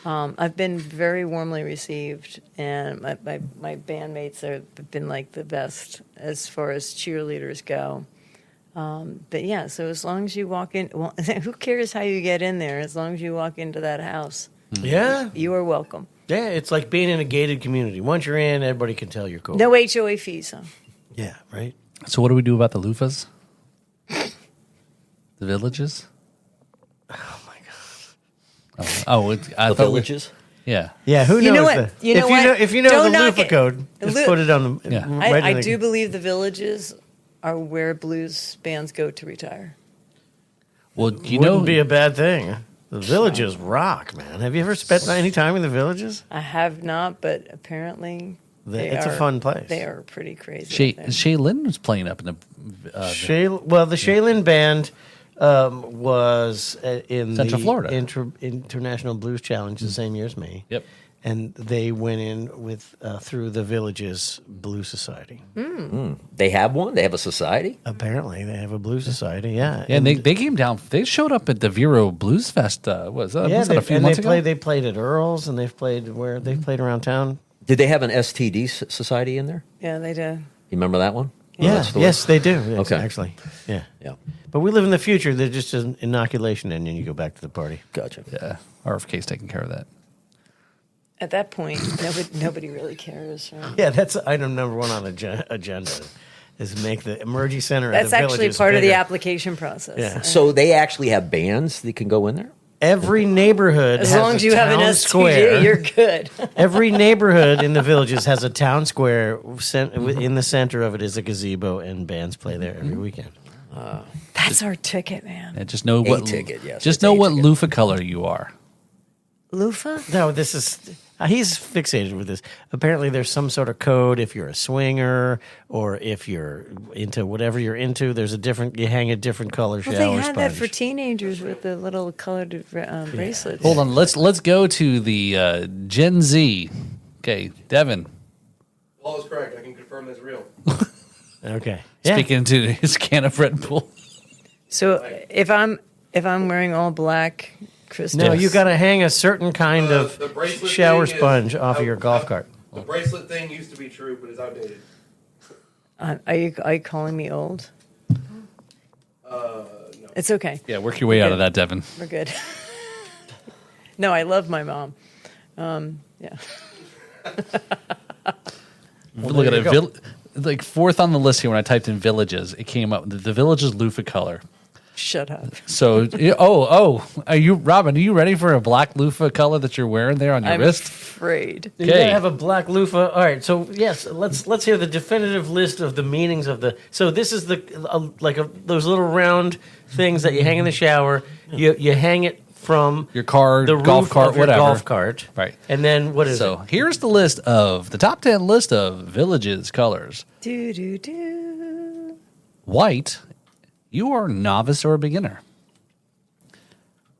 I've been very warmly received, and my bandmates have been like the best as far as cheerleaders go. But yeah, so as long as you walk in, well, who cares how you get in there? As long as you walk into that house, you are welcome.
Yeah, it's like being in a gated community. Once you're in, everybody can tell you're cool.
No HOA fees, huh?
Yeah, right.
So what do we do about the loofahs? The villages?
Oh my god.
The villages?
Yeah.
Yeah, who knows?
You know what?
If you know
Don't
the
knock
loofah
it.
code, just put it on the.
Yeah.
I do believe the villages are where blues bands go to retire.
Well,
Wouldn't be a bad thing. The villages rock, man. Have you ever spent any time in the villages?
I have not, but apparently
It's a fun place.
They are pretty crazy.
Shaylin was playing up in the
the Shaylin band was in
Central
the
Florida
International Blues Challenge the same year as me.
Yep.
And they went in with through the Villages Blues Society.
They have one? They have a society?
Apparently, they have a blues society. Yeah,
and they came down. They showed up at the Vero Blues Fest. Was that a few months ago?
They played at Earl's, and they've played around town.
Did they have an STD society in there?
Yeah, they do.
You remember that one?
Yeah, yes, they do. Yes,
Okay.
actually, yeah.
But
we live in the future. There's just an inoculation, and then you go back to the party.
Gotcha.
Yeah, RFK's taking care of that.
At that point, nobody really cares. Right?
Yeah, that's item number one on the agenda. Is make the Emergy Center.
That's
the
actually part
bigger.
of the application process.
Yeah.
So they actually have bands that can go in there?
Every neighborhood
as
has
long as
a
you have an
town
STD,
square.
you're good.
Every neighborhood in the Villages has a town square. In the center of it is a gazebo, and bands play there every weekend.
That's our ticket, man.
And just know what
ticket, yes.
Just
It's
know
a
what
ticket.
loofah color you are.
Loofah?
No, this is. He's fixated with this. Apparently, there's some sort of code if you're a swinger or if you're into whatever you're into. There's you hang a different color shower
Well, they had that
sponge.
for teenagers with the little colored bracelets.
Hold on, let's go to the Gen Z. Okay, Devin.
Paul is correct. I can confirm that's real.
Okay. Yeah.
Speaking to his can of Red Bull.
So if I'm wearing all black crystals,
No, you got to hang a certain kind
The
of
bracelet
shower
thing is
sponge off of your golf cart.
The bracelet thing used to be true, but it's outdated.
Are you calling me old?
No.
It's okay.
Yeah, work your way out of that, Devin.
We're good. No, I love my mom. Yeah.
Look at
there
it.
you
Like fourth on the list here when I typed in villages, it came up the villages loofah color.
Shut up.
So, are you, Robin? Are you ready for a black loofah color that you're wearing there on your
I'm
wrist?
afraid.
You gotta have a black loofah. All right, so yes, let's hear the definitive list of the meanings of the. So this is those little round things that you hang in the shower. You hang it from
Your car,
the
golf
roof
cart,
of your
whatever.
golf cart,
Right.
And then what is
So
it?
here's the list of the top 10 list of villages colors.
Do do do.
White, you are novice or beginner.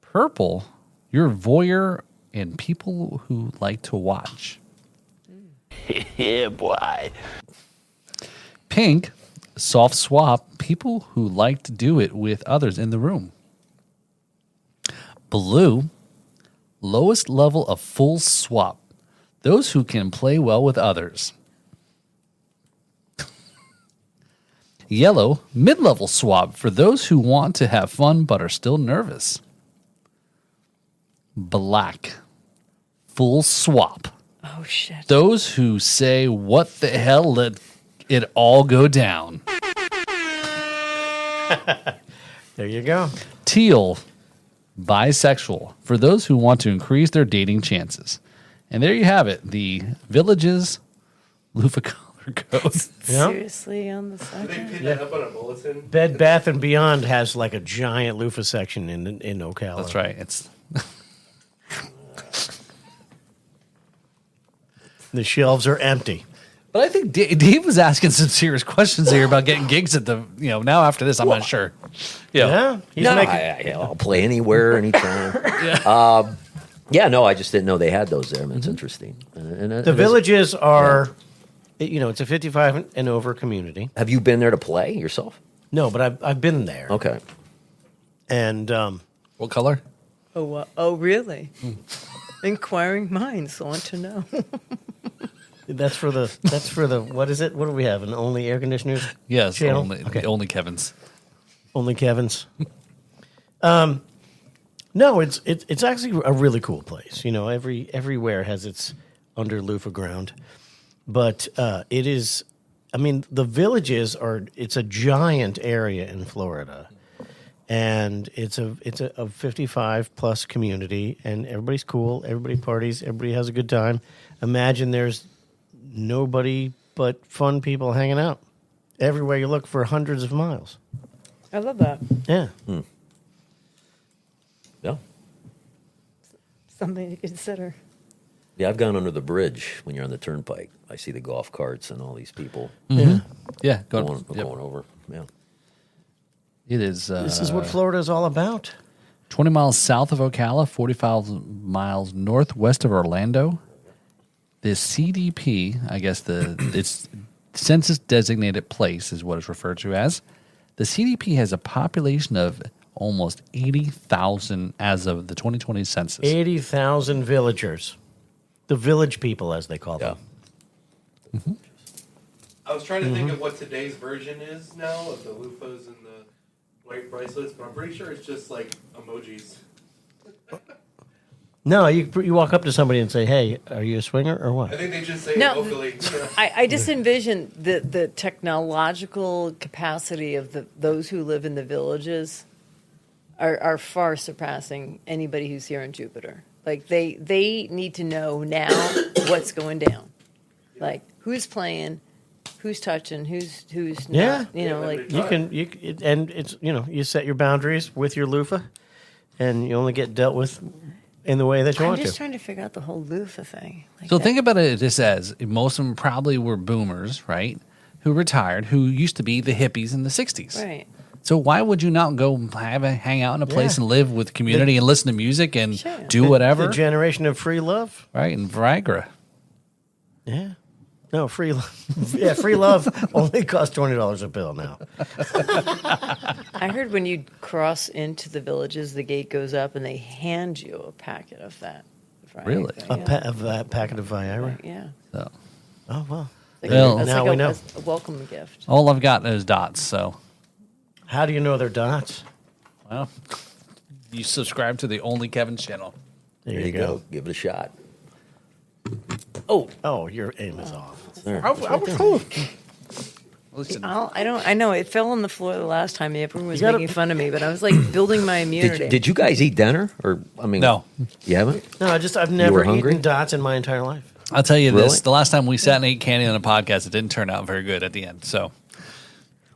Purple, you're voyeur and people who like to watch.
Yeah, boy.
Pink, soft swap, people who like to do it with others in the room. Blue, lowest level of full swap, those who can play well with others. Yellow, mid-level swap, for those who want to have fun but are still nervous. Black, full swap,
Oh shit.
those who say, what the hell, let it all go down.
There you go.
Teal, bisexual, for those who want to increase their dating chances. And there you have it, the villages loofah color code.
Yeah.
Seriously, on the
Did they
second.
pin that up on a bulletin?
Bed Bath and Beyond has like a giant loofah section in Ocala.
That's right. It's
The shelves are empty.
But I think Dave was asking some serious questions here about getting gigs at the, now after this, I'm not sure.
Yeah, he's
No,
making.
I'll play anywhere, anytime. No, I just didn't know they had those there. That's interesting.
The villages are, it's a 55 and over community.
Have you been there to play yourself?
No, but I've been there.
Okay.
And
What color?
Oh really? Inquiring minds want to know.
that's for the what is it? What do we have? An only air conditioners?
Yes,
channel?
only, only Kevin's.
Only Kevin's. No, it's actually a really cool place. Everywhere has its under loofah ground, but it is. I mean, the villages are. It's a giant area in Florida, and it's a 55 plus community, and everybody's cool. Everybody parties. Everybody has a good time. Imagine there's nobody but fun people hanging out everywhere you look for hundreds of miles.
I love that.
Yeah.
Yeah.
Something to consider.
Yeah, I've gone under the bridge when you're on the turnpike. I see the golf carts and all these people
Yeah,
going
yep.
over. Yeah.
It is.
This is what Florida is all about.
20 miles south of Ocala, 45 miles northwest of Orlando. The CDP, I guess it's census designated place is what it's referred to as. The CDP has a population of almost 80,000 as of the 2020 census.
80,000 villagers. The village people, as they call them.
I was trying to think of what today's version is now of the loofahs and the white bracelets, but I'm pretty sure it's just like emojis.
No, you walk up to somebody and say, "Hey, are you a swinger or
I
what?"
think they just say
No.
it locally.
I just envision the technological capacity of those who live in the villages are far surpassing anybody who's here in Jupiter. Like they need to know now what's going down. Like who's playing, who's touching, who's
Yeah.
not. Like
And it's you set your boundaries with your loofah, and you only get dealt with in the way that you
I'm
want
just
to.
trying to figure out the whole loofah thing. Like
So
that-
think about it just as most of them probably were boomers, right? Who retired, who used to be the hippies in the 60s.
Right.
So why would you not go hang out in a place
Yeah.
and live with community and listen to music and
Sure.
do whatever,
The generation of free love.
right? And Viagra.
Yeah. No, free love. Yeah, free love only costs $20 a pill now.
I heard when you cross into the villages, the gate goes up and they hand you a packet of that. Viagra,
Really?
A packet of Viagra.
Yeah.
So
Oh, well.
Like
Well-
that's
Now
like
we know.
a welcome gift.
all I've got is dots. So,
How do you know they're dots?
well, you subscribe to the Only Kevin's channel.
There you go.
Give it a shot.
Oh, your aim is off.
There.
Listen,
I know it fell on the floor the last time. Everyone was
You gotta-
making fun of me, but I was like building my immunity.
Did you guys eat dinner? Or I mean,
No.
you haven't.
No, I've never
hungry?
eaten dots in my entire life.
I'll tell you
Really?
this: the last time we sat and ate candy on a podcast, it didn't turn out very good at the end. So,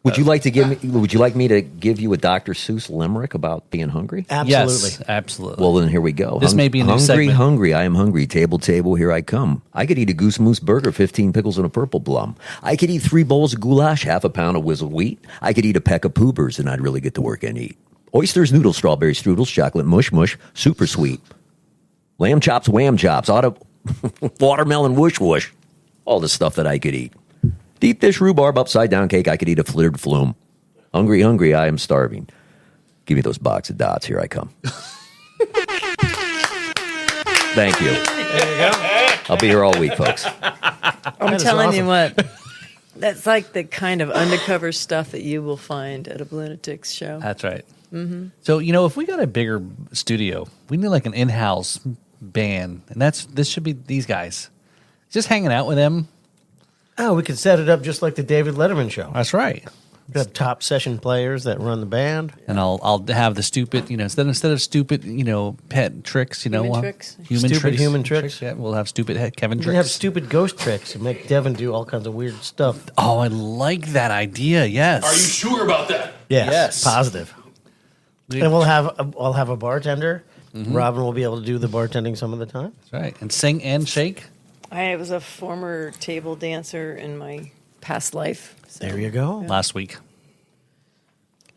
Would you like to give me? Would you like me to give you a Dr. Seuss limerick about being hungry?
Absolutely.
yes, absolutely.
Well, then here we go.
This may be a new
hungry,
segment.
hungry. I am hungry. Table, table. Here I come. I could eat a goose moose burger, 15 pickles, and a purple plum. I could eat 3 bowls of goulash, half a pound of whizzled wheat. I could eat a peck of poobers, and I'd really get to work and eat. Oysters, noodles, strawberry strudels, chocolate mush mush, super sweet. Lamb chops, wham chops, watermelon whoosh whoosh. All the stuff that I could eat. Deep dish rhubarb, upside down cake. I could eat a flittered flume. Hungry, hungry. I am starving. Give me those box of dots. Here I come. Thank you.
There you go.
I'll be here all week, folks.
I'm
is
telling you
awesome.
what. That's like the kind of undercover stuff that you will find at a Blunatics show.
That's right. Mm-hmm. So if we got a bigger studio, we need like an in-house band, and this should be these guys, just hanging out with them.
Oh, we could set it up just like the David Letterman show.
That's right.
We have top session players that run the band.
And I'll have the stupid, instead of stupid, pet tricks,
Human
we'll-
tricks?
Stupid human tricks.
Yeah, we'll have stupid Kevin
We
tricks.
can have stupid ghost tricks and make Devin do all kinds of weird stuff.
Oh, I like that idea. Yes.
Are you sure about that?
Yes. Positive.
We-
And I'll have a bartender. Robin will be able to do the bartending some of the time.
That's right. And sing and shake.
I was a former table dancer in my past life. So
There you go.
Last week.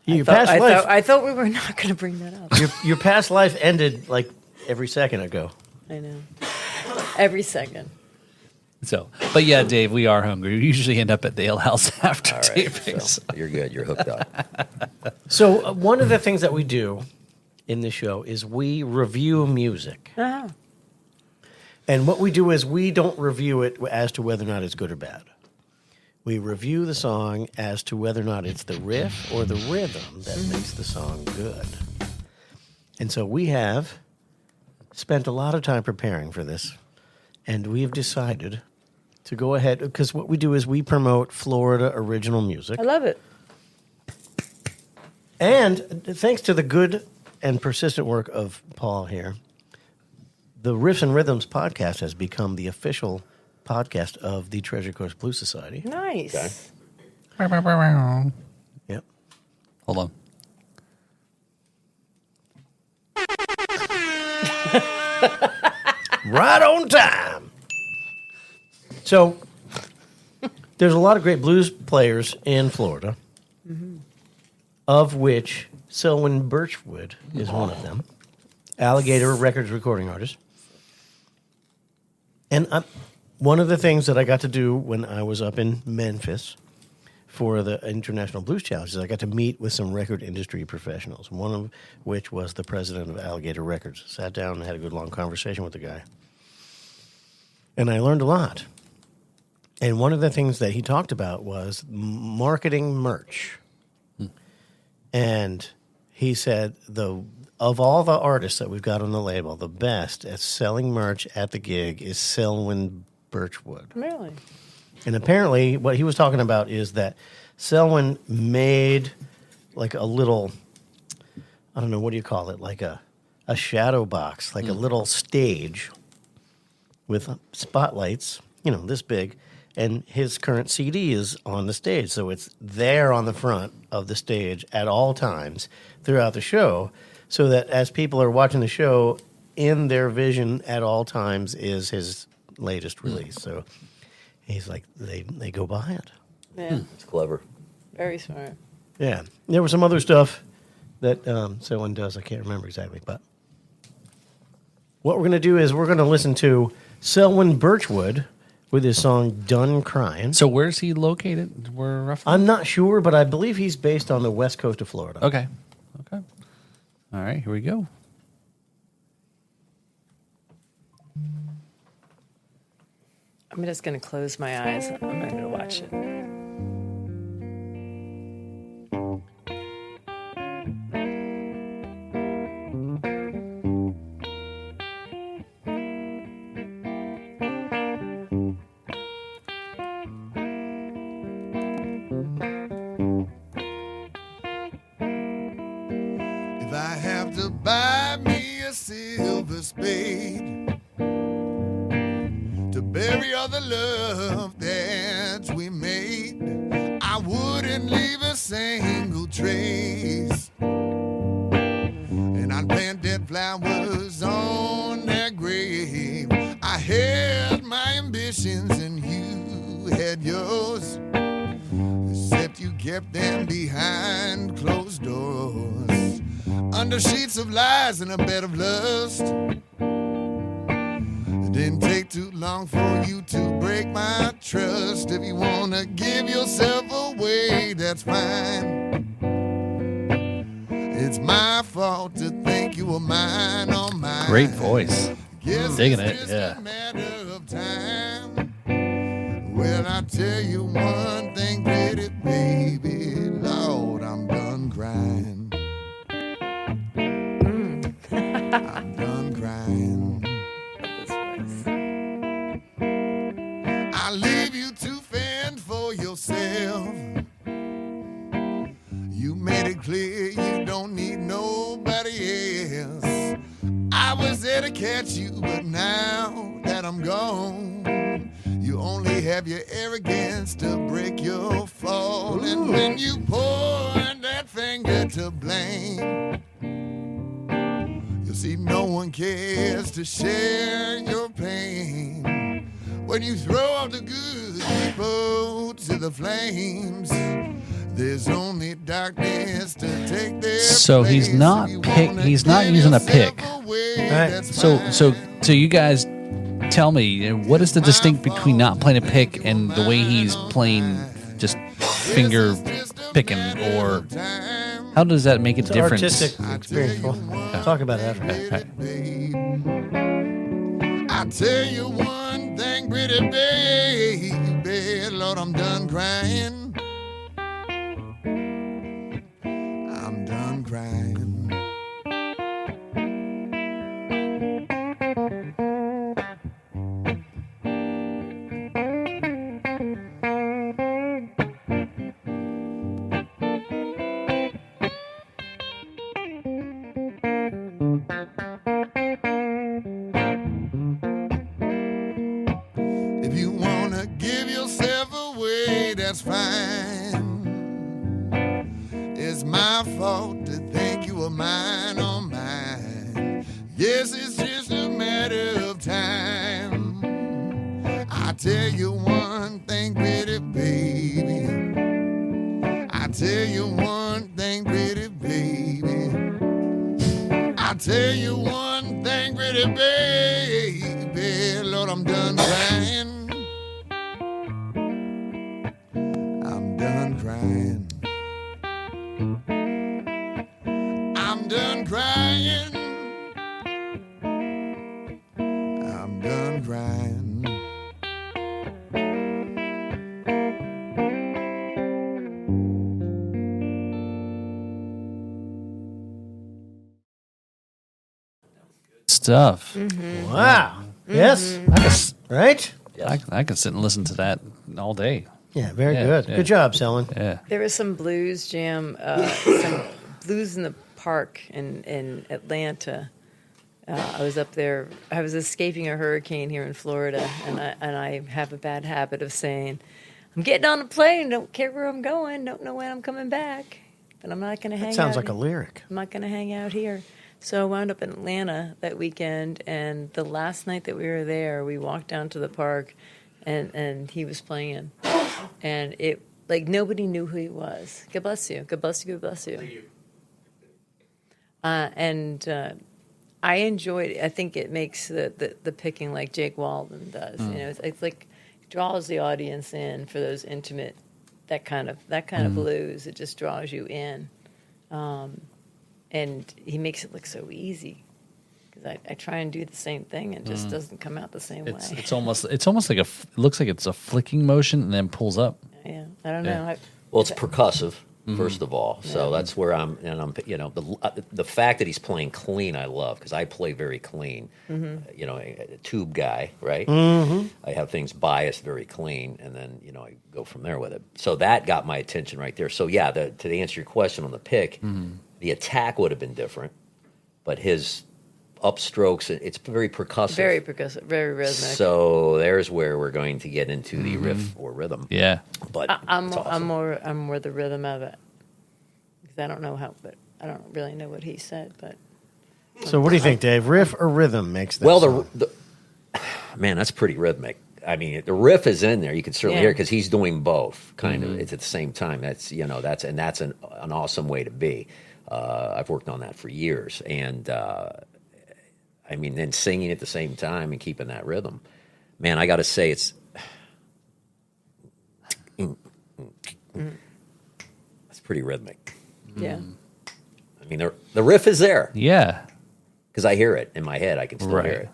Your past
I
life.
thought we were not going to bring that up.
Your past life ended like every second ago.
I know. Every second.
So, but yeah, Dave, we are hungry. We usually end up at the ale house after
All right.
taping.
So you're good. You're hooked up.
So one of the things that we do in this show is we review music.
Oh.
And what we do is we don't review it as to whether or not it's good or bad. We review the song as to whether or not it's the riff or the rhythm that makes the song good. And so we have spent a lot of time preparing for this, and we've decided to go ahead, because what we do is we promote Florida original music.
I love it.
And thanks to the good and persistent work of Paul here, the Riffs and Rhythms podcast has become the official podcast of the Treasure Coast Blues Society.
Nice.
Okay.
Yep.
Hold on.
Right on time. So there's a lot of great blues players in Florida, of which Selwyn Birchwood is one of them. Alligator Records recording artist. And one of the things that I got to do when I was up in Memphis for the International Blues Challenge is I got to meet with some record industry professionals, one of which was the president of Alligator Records. Sat down and had a good long conversation with the guy. And I learned a lot. And one of the things that he talked about was marketing merch. And he said, of all the artists that we've got on the label, the best at selling merch at the gig is Selwyn Birchwood.
Really?
And apparently what he was talking about is that Selwyn made like a little, I don't know, what do you call it? Like a shadow box, like a little stage with spotlights, this big. And his current CD is on the stage. So it's there on the front of the stage at all times throughout the show, so that as people are watching the show, in their vision at all times is his latest release. So he's like, they go by it.
Yeah,
It's clever.
very smart.
Yeah. There was some other stuff that Selwyn does. I can't remember exactly, but what we're going to do is we're going to listen to Selwyn Birchwood with his song Done Cryin'.
So where's he located? Where roughly?
I'm not sure, but I believe he's based on the west coast of Florida.
Okay. All right, here we go.
I'm just going to close my eyes. I'm not going to watch it.
If I have to buy me a silver spade to bury all the love that we made, I wouldn't leave a single trace. And I'd plant dead flowers on their grave. I had my ambitions and you had yours, except you kept them behind closed doors, under sheets of lies and a bed of lust. It didn't take too long for you to break my trust. If you want to give yourself away, that's fine. It's my fault to think you were mine on mine.
Great voice.
Guess
Digging
it's
it,
just
yeah.
a matter of time. Well, I tell you one thing, pretty baby, Lord, I'm done crying. I'm done crying. I leave you to fend for yourself. You made it clear you don't need nobody else. I was there to catch you, but now that I'm gone, you only have your arrogance to break your fall. And when you point that finger to blame, you'll see no one cares to share your pain. When you throw out the good people to the flames, there's only darkness to take their
So
place.
he's not
If you
pick.
wanna
He's not
give
using a
yourself
pick.
away,
Right.
that's
So
fine.
you guys tell me, what is the distinct between not playing a pick and the way he's playing just finger picking, or how does that make a
It's an
difference?
artistic experience. We'll talk about it after.
I tell you one thing, pretty baby, Lord, I'm done crying. I'm done crying. If you wanna give yourself away, that's fine. It's my fault to think you were mine on mine. Yes, it's just a matter of time. I tell you one thing, pretty baby. I tell you one thing, pretty baby. I tell you one thing, pretty baby. Lord, I'm done crying. I'm done crying. I'm done crying. I'm done crying.
Stuff.
Wow. Yes.
I, could,
Right?
I could sit and listen to that all day.
Yeah, very
Yeah,
good.
yeah.
Good job, Selwyn.
Yeah.
There was some blues jam, some blues in the park in Atlanta. I was up there. I was escaping a hurricane here in Florida, and I have a bad habit of saying, "I'm getting on a plane. Don't care where I'm going. Don't know when I'm coming back. But I'm not going to hang out.
That sounds like a lyric.
I'm not going to hang out here." So I wound up in Atlanta that weekend, and the last night that we were there, we walked down to the park, and he was playing, and it like nobody knew who he was. God bless you. God bless you. God bless you.
Thank you.
I enjoyed it. I think it makes the picking like Jake Walden does. You know, it's like draws the audience in for those intimate, that kind of blues. It just draws you in, and he makes it look so easy. Because I try and do the same thing and it just doesn't come out the same way.
It's almost like it looks like it's a flicking motion and then pulls up.
Yeah, I don't know.
Well, it's percussive, first of all. So that's where I'm, the fact that he's playing clean, I love, because I play very clean. A tube guy, right? I have things biased very clean, and then, I go from there with it. So that got my attention right there. So, yeah, to answer your question on the pick, the attack would have been different, but his upstrokes, it's very percussive.
Very percussive, very rhythmic.
So there's where we're going to get into the riff or rhythm.
Yeah.
But
I'm
it's awesome.
more the rhythm of it, because I don't really know what he said. But
So what do you think, Dave? Riff or rhythm makes that
Well,
song?
man, that's pretty rhythmic. I mean, the riff is in there. You can certainly hear it because he's doing both, kind of. It's at the same time. That's that's an awesome way to be. I've worked on that for years, and then singing at the same time and keeping that rhythm. Man, I got to say, it's it's pretty rhythmic.
yeah,
I mean, the riff is there
Yeah.
because I hear it in my head. I can still
Right.
hear it.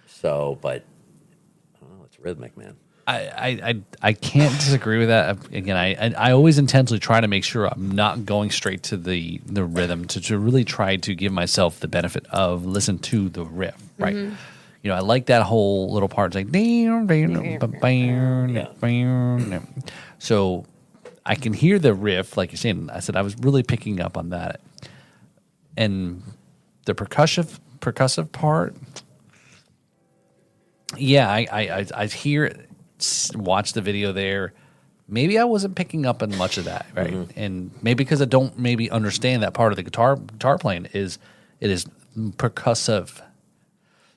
So, but I don't know, it's rhythmic, man.
I can't disagree with that. Again, I always intentionally try to make sure I'm not going straight to the rhythm to really try to give myself the benefit of listen to the riff, right? I like that whole little part. It's like so I can hear the riff, like you're saying. I said I was really picking up on that, and the percussive part. Yeah, I hear it. Watch the video there. Maybe I wasn't picking up on much of that, right? And maybe because I don't maybe understand that part of the guitar playing it is percussive.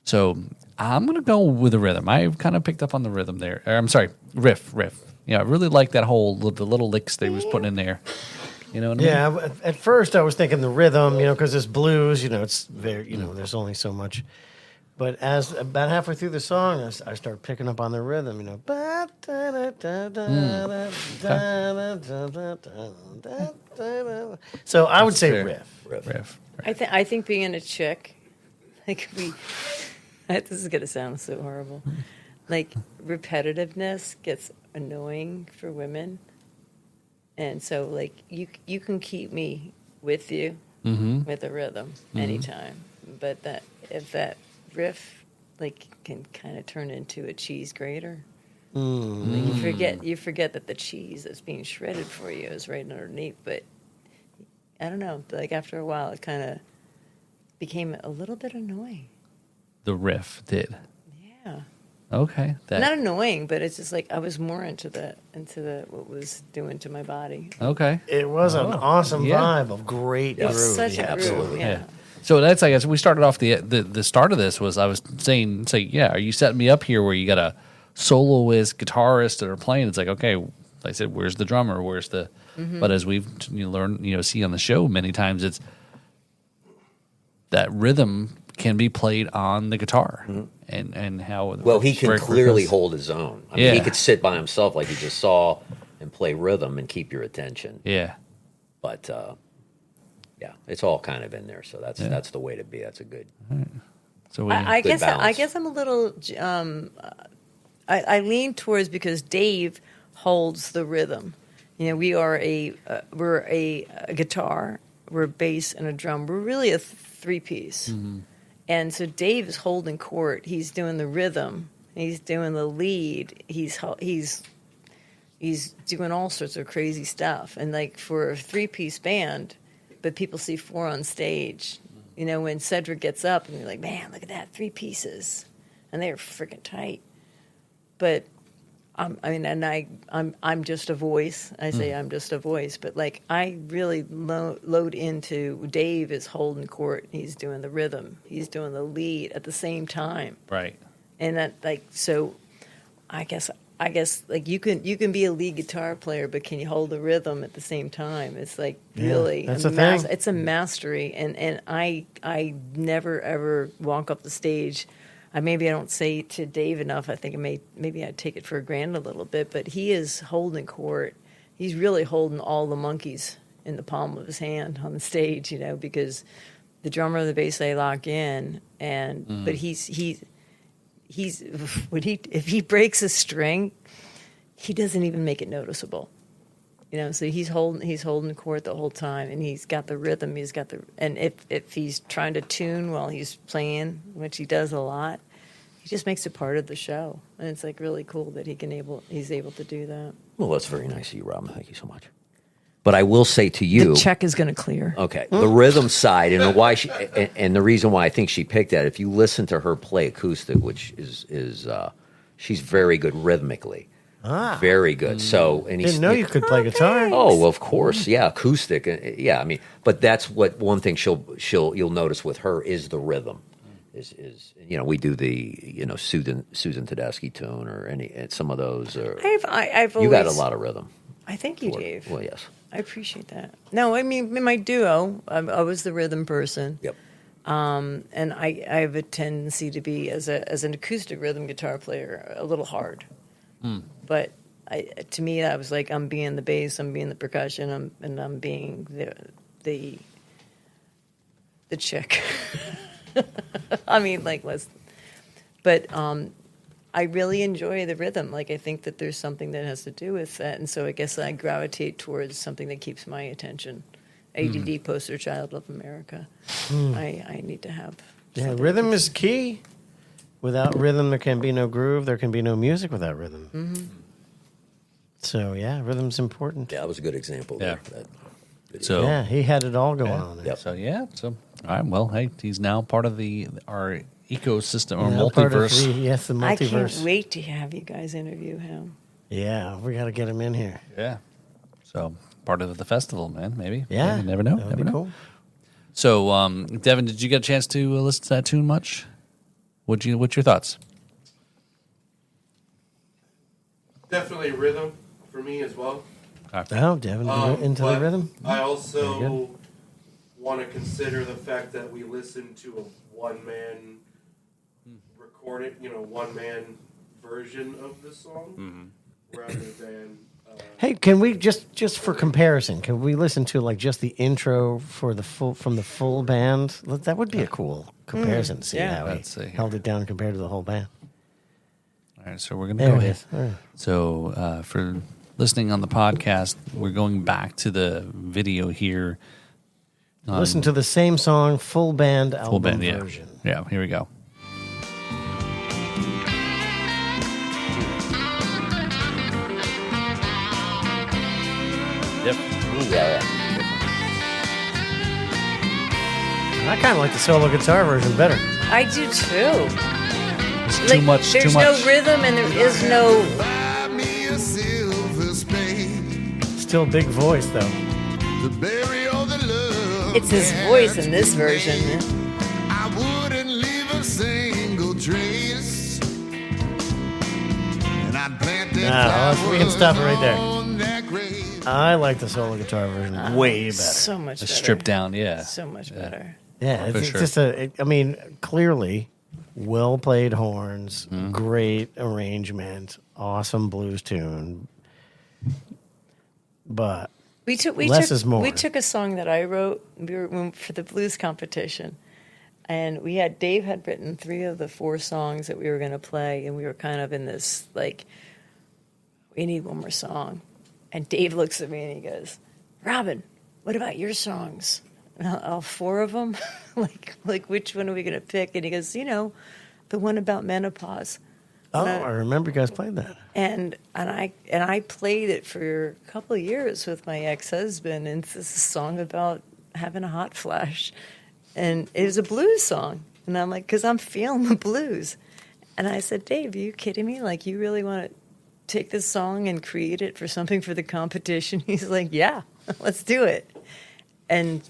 So I'm gonna go with the rhythm. I kind of picked up on the rhythm there. I'm sorry, riff. I really like that the little licks they was putting in there. You know what I mean?
Yeah, at first I was thinking the rhythm, because it's blues, it's very, there's only so much. But as about halfway through the song, I start picking up on the rhythm, So I would say riff.
I think being a chick, like this is gonna sound so horrible, like repetitiveness gets annoying for women, and so like you can keep me with you with a rhythm anytime, but if that riff like can kind of turn into a cheese grater. Like you forget that the cheese that's being shredded for you is right underneath. But I don't know. Like after a while, it kind of became a little bit annoying.
The riff did.
Yeah.
Okay.
Not annoying, but it's just like I was more into what was doing to my body.
Okay.
It was an awesome vibe of great groove.
Such a groove.
absolutely.
Yeah.
So that's, I guess, we started off the start of this was I was saying, yeah, are you setting me up here where you got a soloist, guitarist that are playing? It's like, okay, I said, where's the drummer? Where's the? But as we've learned, see on the show many times, it's that rhythm can be played on the guitar and how.
Well, he can
very
clearly
percussive.
hold his own. I mean, he could sit by himself like you just saw and play rhythm and keep your attention.
Yeah.
But yeah, it's all kind of in there. So that's the way to be. That's a good.
So
I
Good
guess
balance.
I'm a little. I lean towards because Dave holds the rhythm. We are we're a guitar, we're a bass and a drum. We're really a three-piece, and so Dave is holding court. He's doing the rhythm. He's doing the lead. He's doing all sorts of crazy stuff. And like for a three-piece band, but people see four on stage. When Cedric gets up and you're like, man, look at that, three pieces, and they're freaking tight. But I'm just a voice. I say I'm just a voice, but like I really load into Dave is holding court. He's doing the rhythm. He's doing the lead at the same time.
Right.
And that so, I guess like you can be a lead guitar player, but can you hold the rhythm at the same time? It's like really
that's a thing.
It's a mastery, and I never ever walk up the stage. Maybe I don't say to Dave enough. I think maybe I take it for granted a little bit, but he is holding court. He's really holding all the monkeys in the palm of his hand on the stage, because the drummer and the bass they lock in, but he's if he breaks a string, he doesn't even make it noticeable. So he's holding court the whole time, and he's got the rhythm. And if he's trying to tune while he's playing, which he does a lot, he just makes it part of the show, and it's like really cool that he's able to do that.
Well, that's very nice of you, Robin. Thank you so much. But I will say to you,
the check is going to clear.
Okay, the rhythm side and the reason why I think she picked that. If you listen to her play acoustic, which is she's very good rhythmically. Very good. So, and
Didn't know you could play guitar.
Oh, of course, yeah, acoustic. Yeah, I mean, but that's what one thing you'll notice with her is the rhythm. Is we do the Susan Tedeschi tune or some of those.
I've always,
you got a lot of rhythm.
I thank you, Dave.
Well, yes,
I appreciate that. No, I mean in my duo, I was the rhythm person.
Yep.
And I have a tendency to be as an acoustic rhythm guitar player a little hard. But to me, I was like, I'm being the bass, I'm being the percussion, I'm being the chick. I mean, but I really enjoy the rhythm. Like, I think that there's something that has to do with that, and so I guess I gravitate towards something that keeps my attention. ADD poster child of America. I need to have.
Yeah, rhythm is key. Without rhythm, there can be no groove. There can be no music without rhythm.
Mm-hmm.
So, yeah, rhythm's important.
Yeah, that was a good example.
Yeah.
There.
So
yeah, he had it all going on there.
Yep.
So all right. Well, hey, he's now part of our ecosystem or
Now part of
multiverse.
the multiverse.
I can't wait to have you guys interview him.
Yeah, we got to get him in here.
Yeah. So part of the festival, man. Maybe.
Yeah,
Maybe. Never know.
That would
Never
be
know.
cool.
So, Devin, did you get a chance to listen to that tune much? What's your thoughts?
Definitely rhythm for me as well.
Oh, Devin, into the
but
rhythm?
I also want to consider the fact that we listen to a one-man recorded, one-man version of the song rather than.
Hey, can we just for comparison? Can we listen to like just the intro from the full band? That would be a cool comparison. See
yeah.
how
Let's see
he
here.
held it down compared to the whole band.
All right, so we're going to
There
go
it
ahead.
is. All right.
So for listening on the podcast, we're going back to the video here.
Listen to the same song, full band album
Full band,
version.
Yeah, here we go. Yep.
Yeah.
I kind of like the solo guitar version better.
I do too.
It's too much.
There's
Too much.
no rhythm and there is no.
Buy me a silver spade
Still big voice though.
to bury all the love.
It's his voice in this version.
I wouldn't leave a single trace. And I'd plant that
we can stop it right there.
on that grave.
I like the solo guitar version way better.
So much better.
Stripped down, yeah.
So much better.
Yeah,
For
it's
sure.
just clearly well played horns, great arrangement, awesome blues tune. But less is more.
We took a song that I wrote. We went for the blues competition, and Dave had written 3 of the 4 songs that we were going to play, and we were kind of in this like, we need one more song. And Dave looks at me and he goes, "Robin, what about your songs? All 4 of them? like which one are we going to pick?" And he goes, the one about menopause.
I remember you guys played that.
And I played it for a couple of years with my ex-husband, and it's a song about having a hot flash, and it was a blues song, and I'm like, because I'm feeling the blues, and I said, "Dave, are you kidding me? Like, you really want to take this song and create it for something for the competition? He's like, yeah, let's do it. And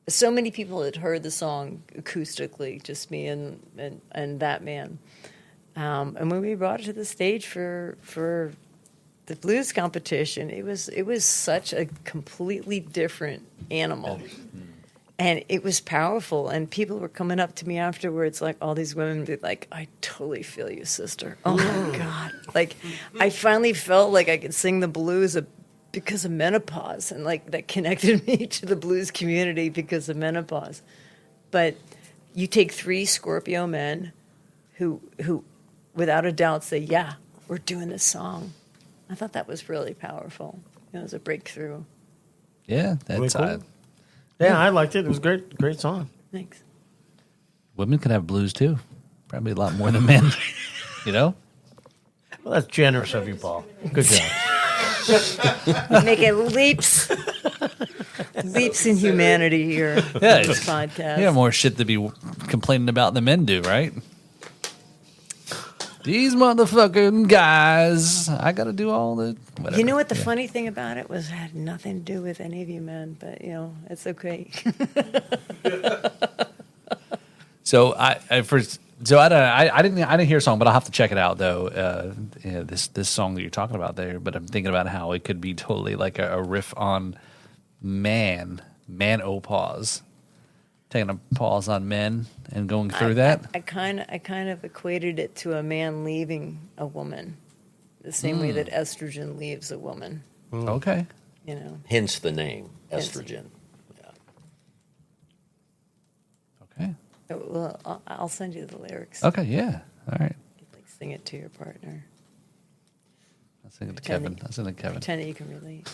so many people had heard the song acoustically, just me and that man. And when we brought it to the stage for the blues competition, it was such a completely different animal. And it was powerful, and people were coming up to me afterwards, like all these women, be like, "I totally feel you, sister. Oh my God!" Like, I finally felt like I could sing the blues because of menopause, and like that connected me to the blues community because of menopause. But you take 3 Scorpio men who, without a doubt, say, "Yeah, we're doing this song." I thought that was really powerful. It was a breakthrough.
Yeah, that's
Really cool. Yeah, I liked it. It was a great song.
Thanks.
women can have blues too. Probably a lot more than men. You know?
Well, that's generous of you, Paul. Good job.
Making leaps in humanity here.
Yeah,
on this podcast.
You have more shit to be complaining about than men do, right? These motherfucking guys, I got to do all the whatever.
You know what the funny thing about it was? It had nothing to do with any of you men, but you know it's okay.
So I didn't hear a song, but I'll have to check it out though. This song that you're talking about there, but I'm thinking about how it could be totally like a riff on menopause, taking a pause on men and going through that.
I kind of equated it to a man leaving a woman, the same way that estrogen leaves a woman.
Okay.
You know.
Hence the name, estrogen. Yeah.
Okay.
Well, I'll send you the lyrics.
Okay. Yeah. All right.
Like sing it to your partner.
I'll sing it to Kevin.
Pretend that you can relate.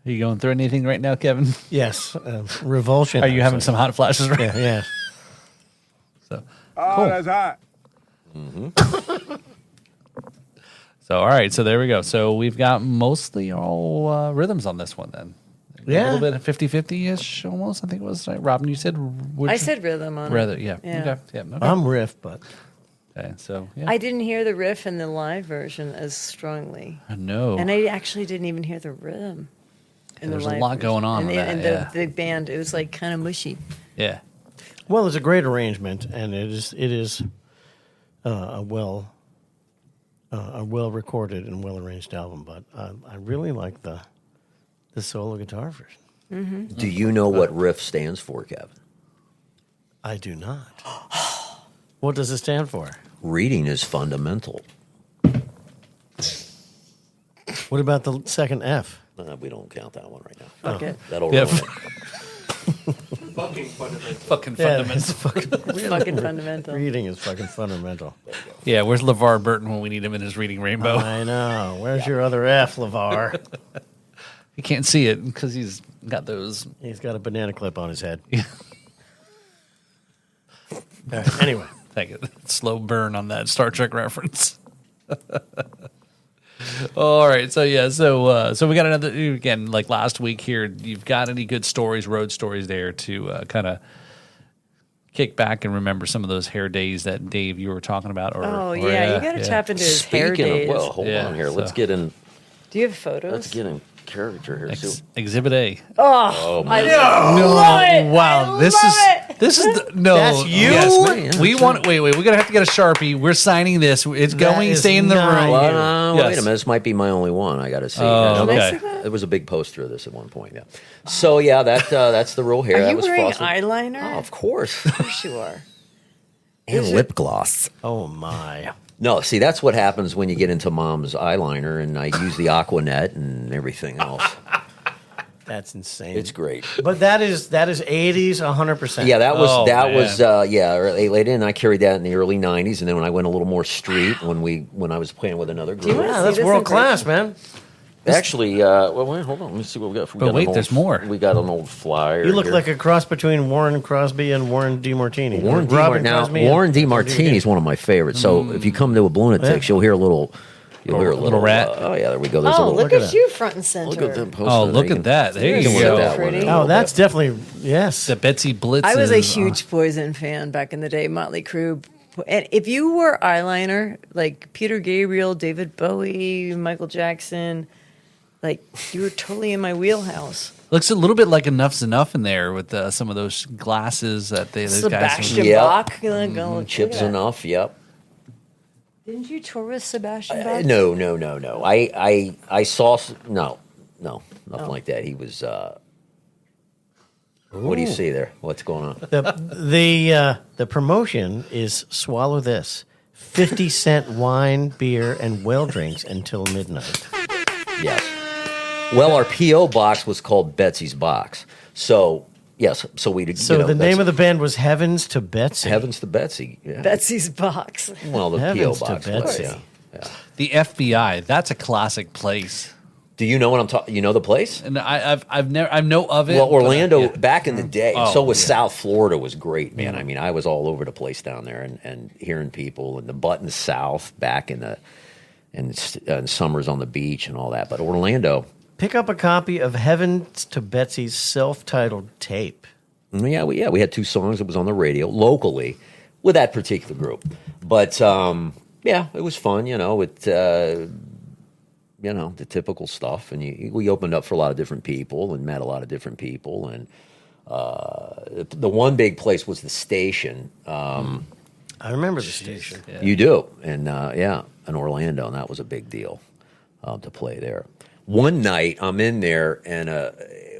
Are you going through anything right now, Kevin?
Yes. Revulsion.
Are you having some hot flashes right
Yeah, yeah.
So,
Oh, that's hot.
So, all right. So there we go. So we've got mostly all rhythms on this one then.
Yeah.
A little bit of 50-50-ish almost, I think it was. Right? Robin, you said?
I said rhythm on
Rather,
it.
yeah.
Yeah.
Okay. Yeah. Okay.
I'm riff, but
Okay, so, yeah.
I didn't hear the riff in the live version as strongly.
know.
And I actually didn't even hear the rhythm. In
there's
the
a
live
lot
version.
going on
And,
with
the,
that,
and
yeah.
the band, it was like kind of mushy.
Yeah.
well, it's a great arrangement, and it is a well recorded and well arranged album. But I really like the solo guitar version.
Do you know what riff stands for, Kevin?
I do not. What does it stand for?
Reading is fundamental.
What about the second F?
We don't count that one right now.
Fuck it.
That'll
Yeah.
ruin it.
Fucking fundamental.
Fucking
Yeah,
fundamental.
it's fucking,
It's fucking fundamental.
reading is fucking fundamental.
Yeah, where's LeVar Burton when we need him in his reading rainbow?
I know. Where's your other F, LeVar?
You can't see it because he's got those.
He's got a banana clip on his head. All right, anyway.
Take it. Slow burn on that Star Trek reference. All right, so yeah, so we got another again like last week here. You've got any good stories, road stories there to kind of kick back and remember some of those hair days that Dave you were talking about? Or,
You got to tap into his hair days.
Well, hold
Yeah,
on here.
so-
Let's get in.
Do you have photos?
Let's get in character here.
Exhibit A.
Oh,
my
love it.
Wow,
I
this
love
is
it.
this is the, no.
That's you?
Yes,
Man,
we want. Wait. We're gonna have to get a Sharpie. We're signing this. It's going.
is
Stay in the
not
room.
you.
Well,
Yes.
wait a minute. This might be my only one. I got to see.
Oh,
There
okay.
was a big poster of this at one point. Yeah. So yeah, that's the real hair.
Are
that
you
was
wearing
frosted.
eyeliner?
Oh, of course.
Of course you are.
And lip gloss.
Oh, my.
No, see, that's what happens when you get into mom's eyeliner, and I use the Aquanet and everything else.
That's insane.
It's great.
But that is 80s, 100%.
Yeah, that was
Oh,
early late in. I carried that in the early '90s, and then when I went a little more street, when I was playing with another
you
group.
want-
Yeah,
See
that's
this in
world class, man.
Actually, well, wait, hold on. Let me see what we got. We got
wait,
an
there's more.
We got an old flyer.
You look
here.
like a cross between Warren Crosby and Warren DeMartini.
Warren DeMartini is one of my favorites. So if you come to a Blunatics, you'll hear a little You'll hear a
little rat.
oh yeah, there we go. There's a
Oh,
little.
look at you, front and center.
Look at them posting
Oh,
it.
look
You
at that. There you
can
go.
look at that one
Pretty.
in a
Oh,
little
that's
bit.
definitely yes.
The Betsy Blitz.
I was a huge Poison fan back in the day, Motley Crue. And if you wore eyeliner, like Peter Gabriel, David Bowie, Michael Jackson, like you were totally in my wheelhouse.
Looks a little bit like Enough's Enough in there with some of those glasses that those
Sebastian
guys.
Yeah.
Bach. Like, oh, look
Chips
at that.
enough. Yep.
Didn't you tour with Sebastian Bach?
No. I saw nothing like that. He was. What do you see there? What's going on?
The promotion is swallow this: 50-cent wine, beer, and well drinks until midnight.
Yes. Well, our PO box was called Betsy's Box. So yes, so we did.
So the name of the band was Heavens to Betsy.
Heavens to Betsy. Yeah.
Betsy's Box.
Well, the
Heavens
PO
to
box. Was,
Betsy.
yeah.
The FBI. That's a classic place.
Do you know what I'm talking? You know the place?
And I've never I know of it.
Well,
but
Orlando
yeah.
back in the day.
Oh,
so was
yeah.
South Florida was great, man. I mean, I was all over the place down there and hearing people and the Button South back in the and summers on the beach and all that. But Orlando,
Pick up a copy of Heavens to Betsy's self-titled tape.
yeah, we had 2 songs that was on the radio locally with that particular group. But yeah, it was fun. The typical stuff, and we opened up for a lot of different people and met a lot of different people. And the one big place was the station.
I remember the station.
Yeah.
You do, and in Orlando, and that was a big deal to play there. One night, I'm in there, and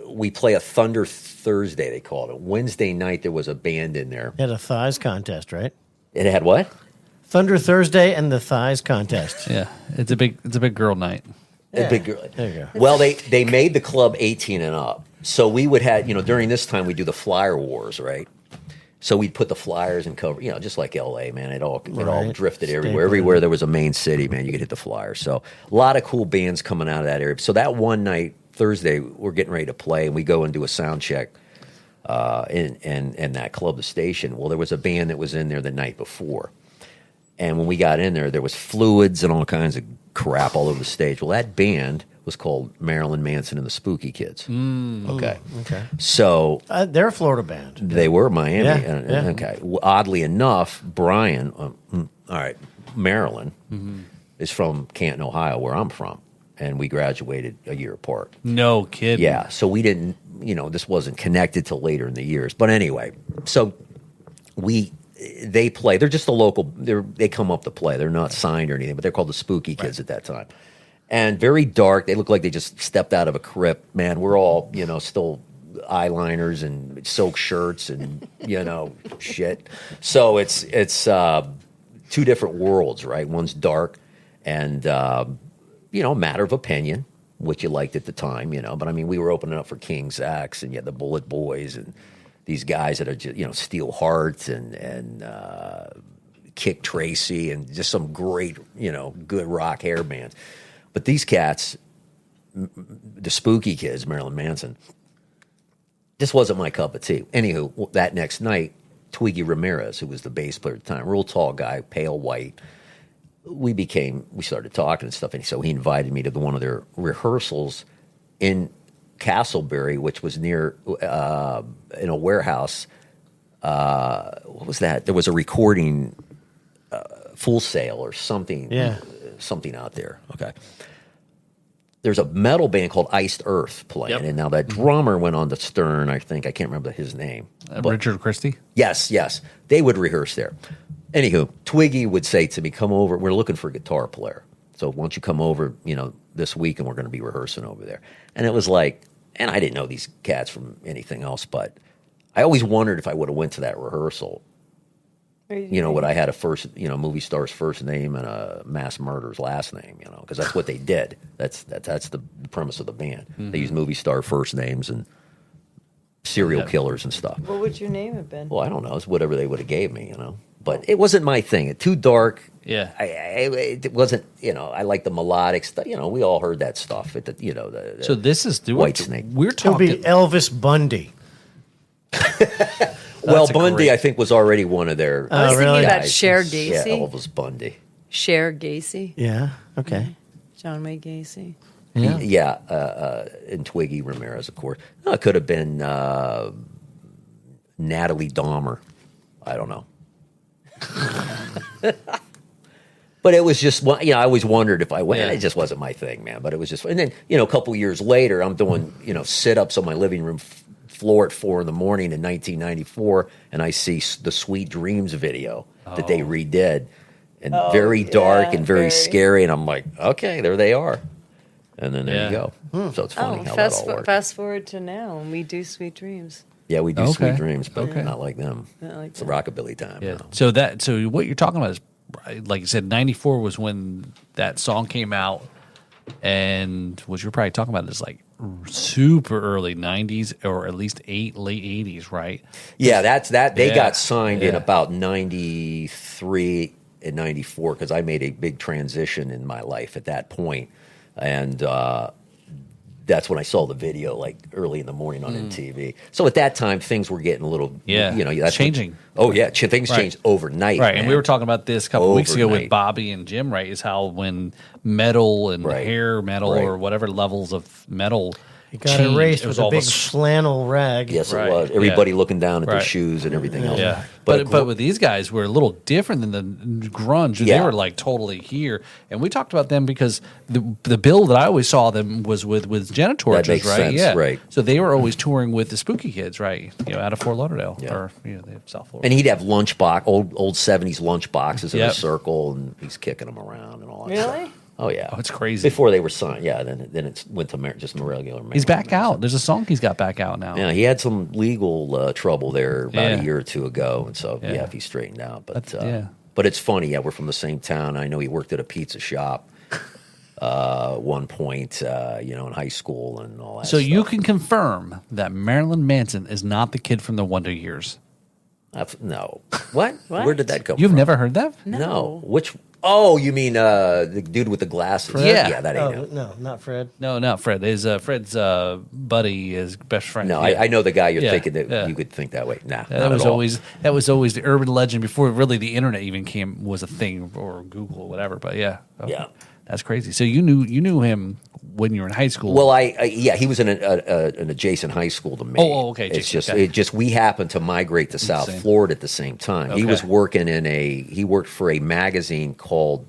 we play a Thunder Thursday, they called it. Wednesday night, there was a band in there.
It had a thighs contest, right?
It had what?
Thunder Thursday and the thighs contest.
Yeah, it's a big girl night.
A big girl.
There you go.
Well, they made the club 18 and up. So we would have, during this time, we do the flyer wars, right? So we'd put the flyers and cover, just like L.A., man. It all
Right.
drifted
Staple.
everywhere. Everywhere there was a main city, man, you could hit the flyers. So a lot of cool bands coming out of that area. So that one night, Thursday, we're getting ready to play, and we go and do a sound check in that club, the station. Well, there was a band that was in there the night before. And when we got in there was fluids and all kinds of crap all over the stage. Well, that band was called Marilyn Manson and the Spooky Kids. Okay.
Okay.
So
They're a Florida band.
they were Miami.
Yeah, yeah.
Okay. Oddly enough, Brian, all right, Marilyn is from Canton, Ohio, where I'm from. And we graduated a year apart.
No kidding.
Yeah. So we didn't, this wasn't connected till later in the years. But anyway, so they play. They're just a local. They come up to play. They're not signed or anything, but they're called the Spooky Kids at that time. And very dark. They look like they just stepped out of a crypt. Man, we're all still eyeliners and silk shirts and shit. So it's 2 different worlds, right? One's dark and matter of opinion, what you liked at the time, But I mean, we were opening up for King's X and you had the Bullet Boys and these guys that are just, Steel Heart and Kick Tracy and just some great, good rock hair bands. But these cats, the Spooky Kids, Marilyn Manson, this wasn't my cup of tea. Anywho, that next night, Twiggy Ramirez, who was the bass player at the time, real tall guy, pale white, we started talking and stuff. And so he invited me to one of their rehearsals in Castleberry, which was near in a warehouse. What was that? There was a recording Full Sail or something.
Yeah.
Something out there. Okay. There's a metal band called Iced Earth playing, and now that drummer went on to Stern, I think. I can't remember his name. But
Richard Christie.
yes. They would rehearse there. Anywho, Twiggy would say to me, come over. We're looking for a guitar player. So why don't you come over, this week, and we're going to be rehearsing over there. And it was like, and I didn't know these cats from anything else, but I always wondered if I would have went to that rehearsal, would I had a first, movie star's first name and a mass murderer's last name, because that's what they did. That's the premise of the band. They use movie star first names and serial killers and stuff.
What would your name have been?
Well, I don't know. It's whatever they would have gave me, But it wasn't my thing. Too dark.
Yeah.
It wasn't, I like the melodic stuff. We all heard that stuff at the,
So this is
White Snake.
We're
It'll
talking.
be Elvis Bundy.
Well,
a
Bundy,
great-
I think, was already one of their
I was thinking
really?
about
guys.
Cher
Yeah,
Gacy.
Elvis Bundy.
Cher Gacy.
Yeah. Okay.
John Wayne Gacy.
And Twiggy Ramirez, of course. No, it could have been Natalie Dahmer. I don't know. But it was just, I always wondered if I went.
Yeah.
It just wasn't my thing, man. But it was just, and then, a couple years later, I'm doing, sit-ups on my living room floor at 4 a.m. in 1994, and I see the Sweet Dreams video that they redid. And very dark and very scary. And I'm like, okay, there they are. And then there you go. So it's funny how that all works.
Fast forward to now, and we do Sweet Dreams.
Yeah, we do
Okay.
Sweet Dreams, but
Okay.
not like them.
Not like
It's
them.
a rockabilly time.
Yeah.
now.
So what you're talking about is, like you said, 94 was when that song came out, and what you're probably talking about is like super early 90s or at least late 80s, right?
Yeah, that's that. They
Yeah.
got signed in
Yeah.
about 93 and 94 because I made a big transition in my life at that point. And that's when I saw the video, like early in the morning on MTV. So at that time, things were getting a little, that's
changing.
Things
Right.
changed overnight.
Right, and we
man.
were talking about this a couple weeks ago with
Overnight.
Bobby and Jim, right? Is how when metal and
Right.
hair metal
Right.
or whatever levels of metal
It got
changed,
erased
it was
with a
all
big
this-
flannel rag.
Yes,
Right.
it was.
Yeah.
Everybody looking down at their
Right.
shoes and everything else.
Yeah,
But,
but with these guys, we're a little different than the grunge. They
Yeah.
were like totally here, and we talked about them because the bill that I always saw them was with Janitorches,
That makes
right?
sense,
Yeah,
right.
So they were always touring with the Spooky Kids, right? Out of Fort Lauderdale
Yeah.
or they have South Florida.
and he'd have old 70s lunch boxes in
Yep.
a circle, and he's kicking them around and all that stuff.
Really?
Oh, yeah.
Oh, it's crazy.
Before they were signed, yeah. Then it went to just regular.
He's back
Maryland.
out. There's a song he's got back out now.
Yeah, he had some legal trouble there about
Yeah.
a year or two ago, and so
Yeah.
if he straightened out. But
That's-
but it's funny. Yeah, we're from the same town. I know he worked at a pizza shop one point, in high school and all that.
So
stuff.
you can confirm that Marilyn Manson is not the kid from the Wonder Years.
No, what?
What?
Where did that come
You've
from?
never heard that?
No. Which? Oh, you mean the dude with the glasses?
Yeah.
Yeah, that ain't him.
No, not Fred.
No, not Fred. Fred's buddy, his best friend.
No,
Yeah.
I know the guy you're
Yeah,
thinking that
yeah.
you could think that way. Nah,
That
not
was
at all.
always the urban legend before really the internet even was a thing or Google or whatever. But yeah,
Yeah.
that's crazy. So you knew him when you were in high school.
Well, he was in an adjacent high school to me.
Oh, okay.
It's just
Okay.
we happened to migrate to South
Same.
Florida at the same time. He
Okay.
was working he worked for a magazine called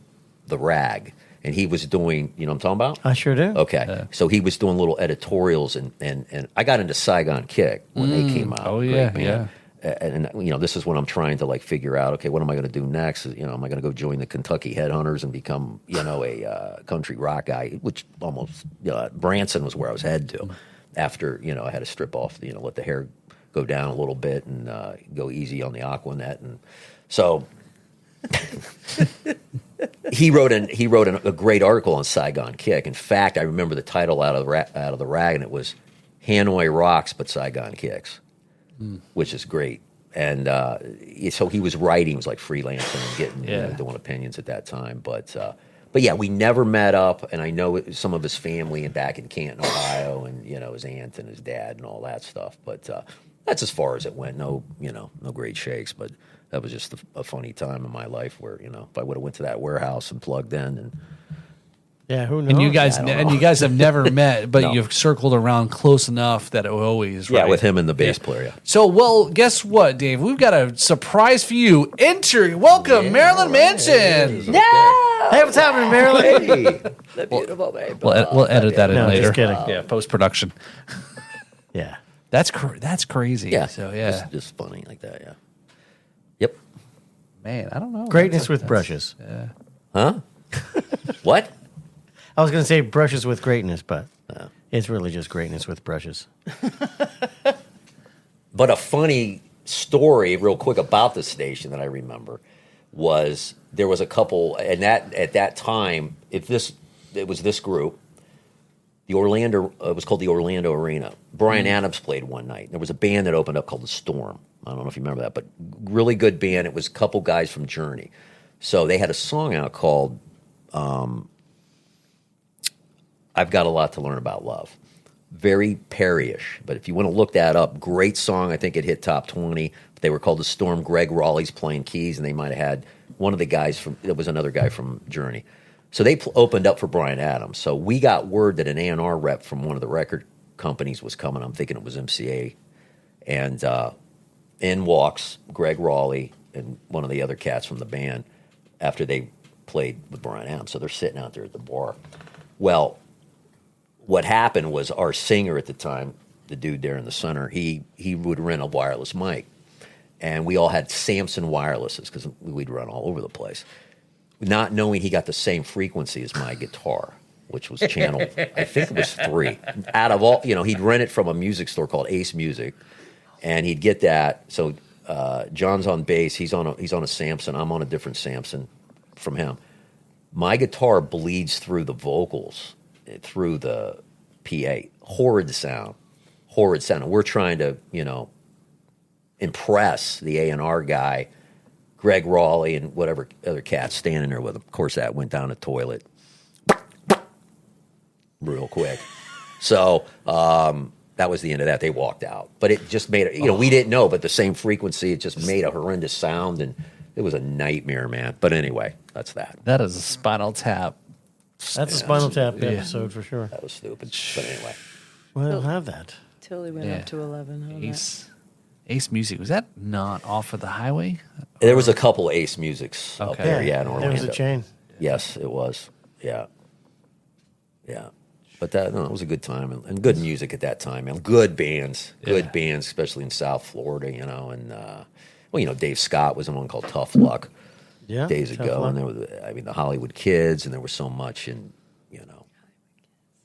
The Rag, and he was doing, you know what I'm talking about?
I sure do.
Okay, so he was doing little editorials, and I got into Saigon Kick when they came out.
Oh,
Great
yeah,
band. And this is what I'm trying to figure out. Okay, what am I going to do next? Am I going to go join the Kentucky Headhunters and become a country rock guy? Which almost Branson was where I was headed to. After I had to strip off, let the hair go down a little bit and go easy on the Aquanet, and so. He wrote a great article on Saigon Kick. In fact, I remember the title out of the rag, and it was "Hanoi Rocks, but Saigon Kicks," which is great. And so he was writing, he was like freelancing and getting doing opinions at that time. But yeah, we never met up, and I know some of his family and back in Canton, Ohio, and his aunt and his dad and all that stuff. But that's as far as it went. No great shakes, but. That was just a funny time in my life where if I would have went to that warehouse and plugged in and
Yeah, who knows?
and you guys
I don't know.
you guys have never met, but
No.
you've circled around close enough that it will always right?
with him and the bass player. Yeah.
So, well, guess what, Dave? We've got a surprise for you. Welcome, Marilyn Manson.
No!
Hey, what's happening, Marilyn?
Hey,
The beautiful baby.
We'll edit that in
No,
later.
just kidding.
Yeah, post production.
Yeah.
That's crazy.
yeah.
So yeah,
just funny like that. Yeah. Yep.
man, I don't know.
Greatness
That's-
with
that's-
brushes.
Huh? What?
I was going to say brushes with greatness, but it's really just greatness with brushes.
But a funny story, real quick, about the station that I remember was there was a couple, and at that time, it was this group. The Orlando, it was called the Orlando Arena. Bryan Adams played one night. There was a band that opened up called The Storm. I don't know if you remember that, but really good band. It was a couple guys from Journey. So they had a song out called I've Got a Lot to Learn About Love. Very Perry-ish, but if you want to look that up, great song. I think it hit top 20. They were called the Storm. Greg Raleigh's playing keys, and they might have had one of the guys from. It was another guy from Journey. So they opened up for Bryan Adams. So we got word that an A&R rep from one of the record companies was coming. I'm thinking it was MCA, and in walks Greg Raleigh and one of the other cats from the band after they played with Bryan Adams. So they're sitting out there at the bar. Well, what happened was our singer at the time, the dude there in the center, he would rent a wireless mic. And we all had Samson wirelesses because we'd run all over the place. Not knowing he got the same frequency as my guitar, which was channel, I think it was 3. Out of all, he'd rent it from a music store called Ace Music. And he'd get that. So John's on bass. He's on a Samson. I'm on a different Samson from him. My guitar bleeds through the vocals, through the PA. Horrid sound. And we're trying to, impress the A&R guy, Greg Raleigh, and whatever other cat standing there with him. Of course, that went down the toilet real quick. So that was the end of that. They walked out. But it just made it, we didn't know, but the same frequency, it just made a horrendous sound, and it was a nightmare, man. But anyway, that's that.
That is a Spinal Tap.
That's a Spinal Tap episode for sure.
That was stupid. But anyway.
Well, I don't have that.
Totally went up to 11. On
Ace Music, was that not off of the highway?
There was a couple Ace Musics up
Okay.
there, in Orlando.
There was a chain.
Yes, it was. Yeah. But it was a good time and good music at that time, and good bands, especially in South Florida, and Dave Scott was in one called Tough Luck days
Tough
ago,
Luck.
and there was, the Hollywood Kids, and there was so much, and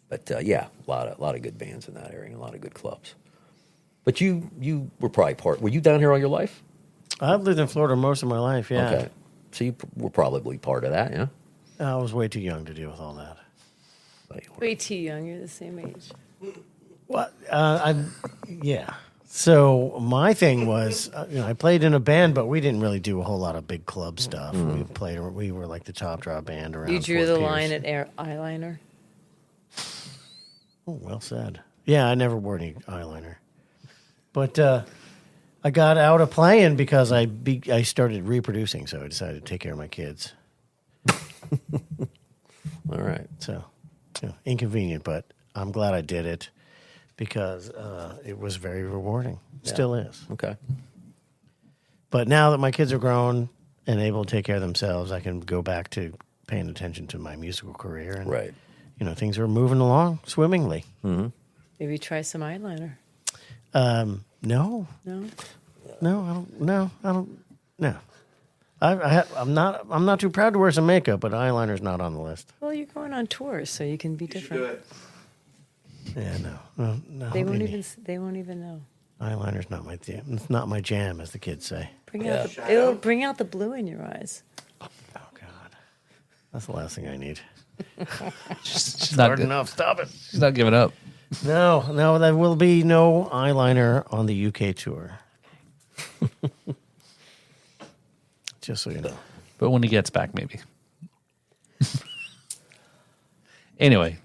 but a lot of good bands in that area, and a lot of good clubs. But you were probably were you down here all your life?
I've lived in Florida most of my life, yeah.
Okay, so you were probably part of that, yeah.
I was way too young to deal with all that.
Way too young. You're the same age.
Well, yeah. So my thing was, I played in a band, but we didn't really do a whole lot of big club stuff. We were like the top draw band around.
You drew
Fort
the
Pierce.
line at eyeliner.
Oh, well said. Yeah, I never wore any eyeliner, but I got out of playing because I started reproducing, so I decided to take care of my kids.
All right.
So, inconvenient, but I'm glad I did it because it was very rewarding. Still is.
Okay.
But now that my kids are grown and able to take care of themselves, I can go back to paying attention to my musical career. And,
Right.
Things are moving along swimmingly.
Mm-hmm.
Maybe try some eyeliner.
No.
No.
No, I don't. No. I'm not too proud to wear some makeup, but eyeliner's not on the list.
Well, you're going on tours, so you can be
You should
different.
do it.
Yeah, no.
They won't even know.
Eyeliner's not my jam. It's not my jam, as the kids say.
It'll bring out the blue in your eyes.
Oh God, that's the last thing I need.
She's not
Hard
good.
enough. Stop it.
She's not giving up.
No, there will be no eyeliner on the UK tour. Just so you know.
But when he gets back, maybe. Anyway,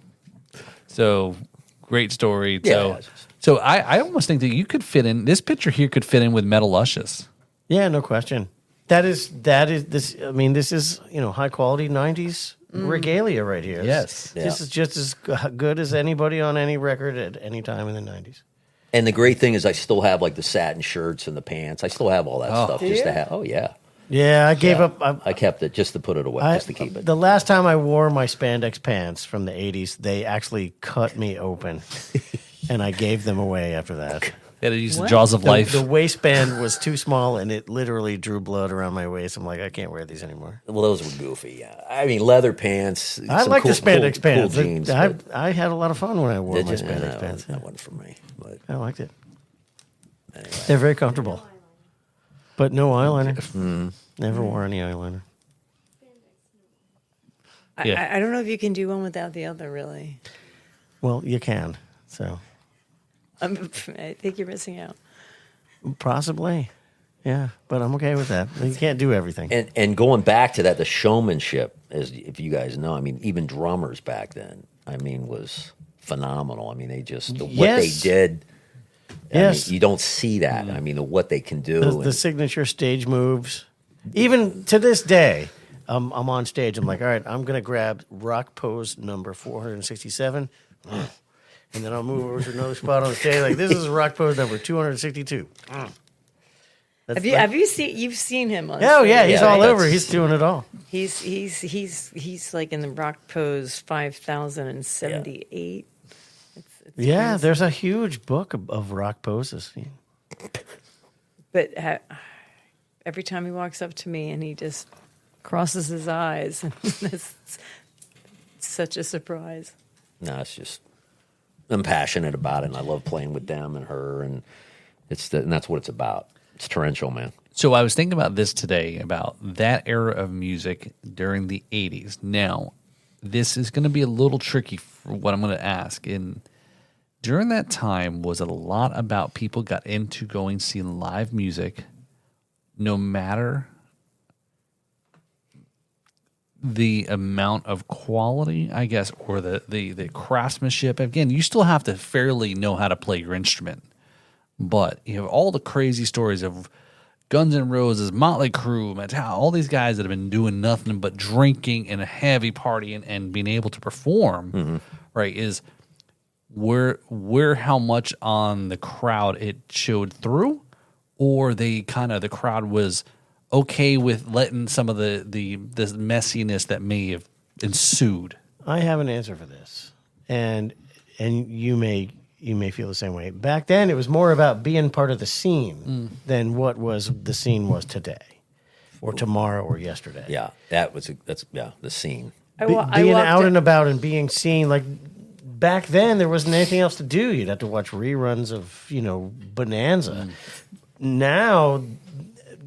so great story.
Yeah.
So I almost think that you could fit in. This picture here could fit in with Metal Luscious.
Yeah, no question. That is this. I mean, this is high quality '90s regalia right here.
Yes.
This is just as good as anybody on any record at any time in the '90s.
And the great thing is, I still have like the satin shirts and the pants. I still have all that stuff just to have. Oh yeah.
Yeah, I gave up.
I kept it just to put it away, just to keep it.
The last time I wore my spandex pants from the '80s, they actually cut me open, and I gave them away after that.
Yeah, to use the jaws of life.
The waistband was too small, and it literally drew blood around my waist. I'm like, I can't wear these anymore.
Well, those were goofy. Yeah, I mean, leather pants.
I like the spandex pants.
Cool jeans,
I had a lot of fun when I wore
did
my
you?
spandex pants.
That wasn't for me. But
I liked it.
anyway.
They're very comfortable, but no eyeliner. Never wore any eyeliner.
Yeah.
I don't know if you can do one without the other, really.
Well, you can. So
I think you're missing out.
possibly, yeah. But I'm okay with that. You can't do everything.
And going back to that, the showmanship, as if you guys know, I mean, even drummers back then, I mean, was phenomenal. I mean, they just what they
Yes.
did.
Yes.
You don't see that. I mean, what they can do.
The signature stage moves. Even to this day, I'm on stage. I'm like, all right, I'm going to grab rock pose number 467. And then I'll move over to another spot on the stage. Like, this is rock pose number 262.
Have you seen? You've seen him on.
Oh
stage.
yeah, he's
Yeah,
all
that's-
over. He's doing it all.
He's like in the rock pose 5078. It's
Yeah,
crazy.
there's a huge book of rock poses.
But every time he walks up to me and he just crosses his eyes, it's such a surprise.
No, it's just I'm passionate about it, and I love playing with them and her, and and that's what it's about. It's torrential, man.
So I was thinking about this today, about that era of music during the 80s. Now, this is going to be a little tricky for what I'm going to ask. During that time, was it a lot about people got into going see live music, no matter the amount of quality, I guess, or the craftsmanship? Again, you still have to fairly know how to play your instrument. But you have all the crazy stories of Guns N' Roses, Motley Crue, Metallica, all these guys that have been doing nothing but drinking and a heavy party and being able to perform, right, is where how much on the crowd it showed through, or the crowd was okay with letting some of the messiness that may have ensued.
I have an answer for this, and you may feel the same way. Back then, it was more about being part of the scene than what the scene was today, or tomorrow, or yesterday.
Yeah, that's the scene.
Being
walked
out
in-
and about and being seen. Like back then, there wasn't anything else to do. You'd have to watch reruns of Bonanza. Now,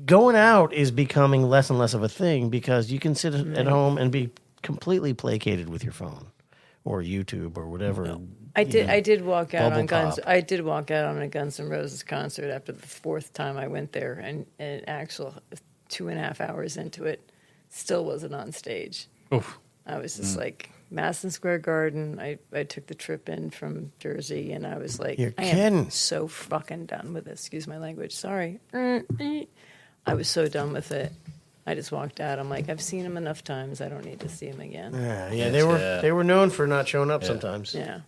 going out is becoming less and less of a thing because you can sit at home and be completely placated with your phone or YouTube or whatever.
I did walk out
Bubble
on Guns.
pop.
I did walk out on a Guns N' Roses concert after the fourth time I went there, and an actual 2.5 hours into it, still wasn't on stage.
Oof.
I was just like Madison Square Garden. I took the trip in from Jersey, and I was like,
You're
I am
kidding.
so fucking done with this. Excuse my language. Sorry. I was so done with it. I just walked out. I'm like, I've seen him enough times. I don't need to see him again.
Yeah, they were known for not showing up sometimes.
Yeah.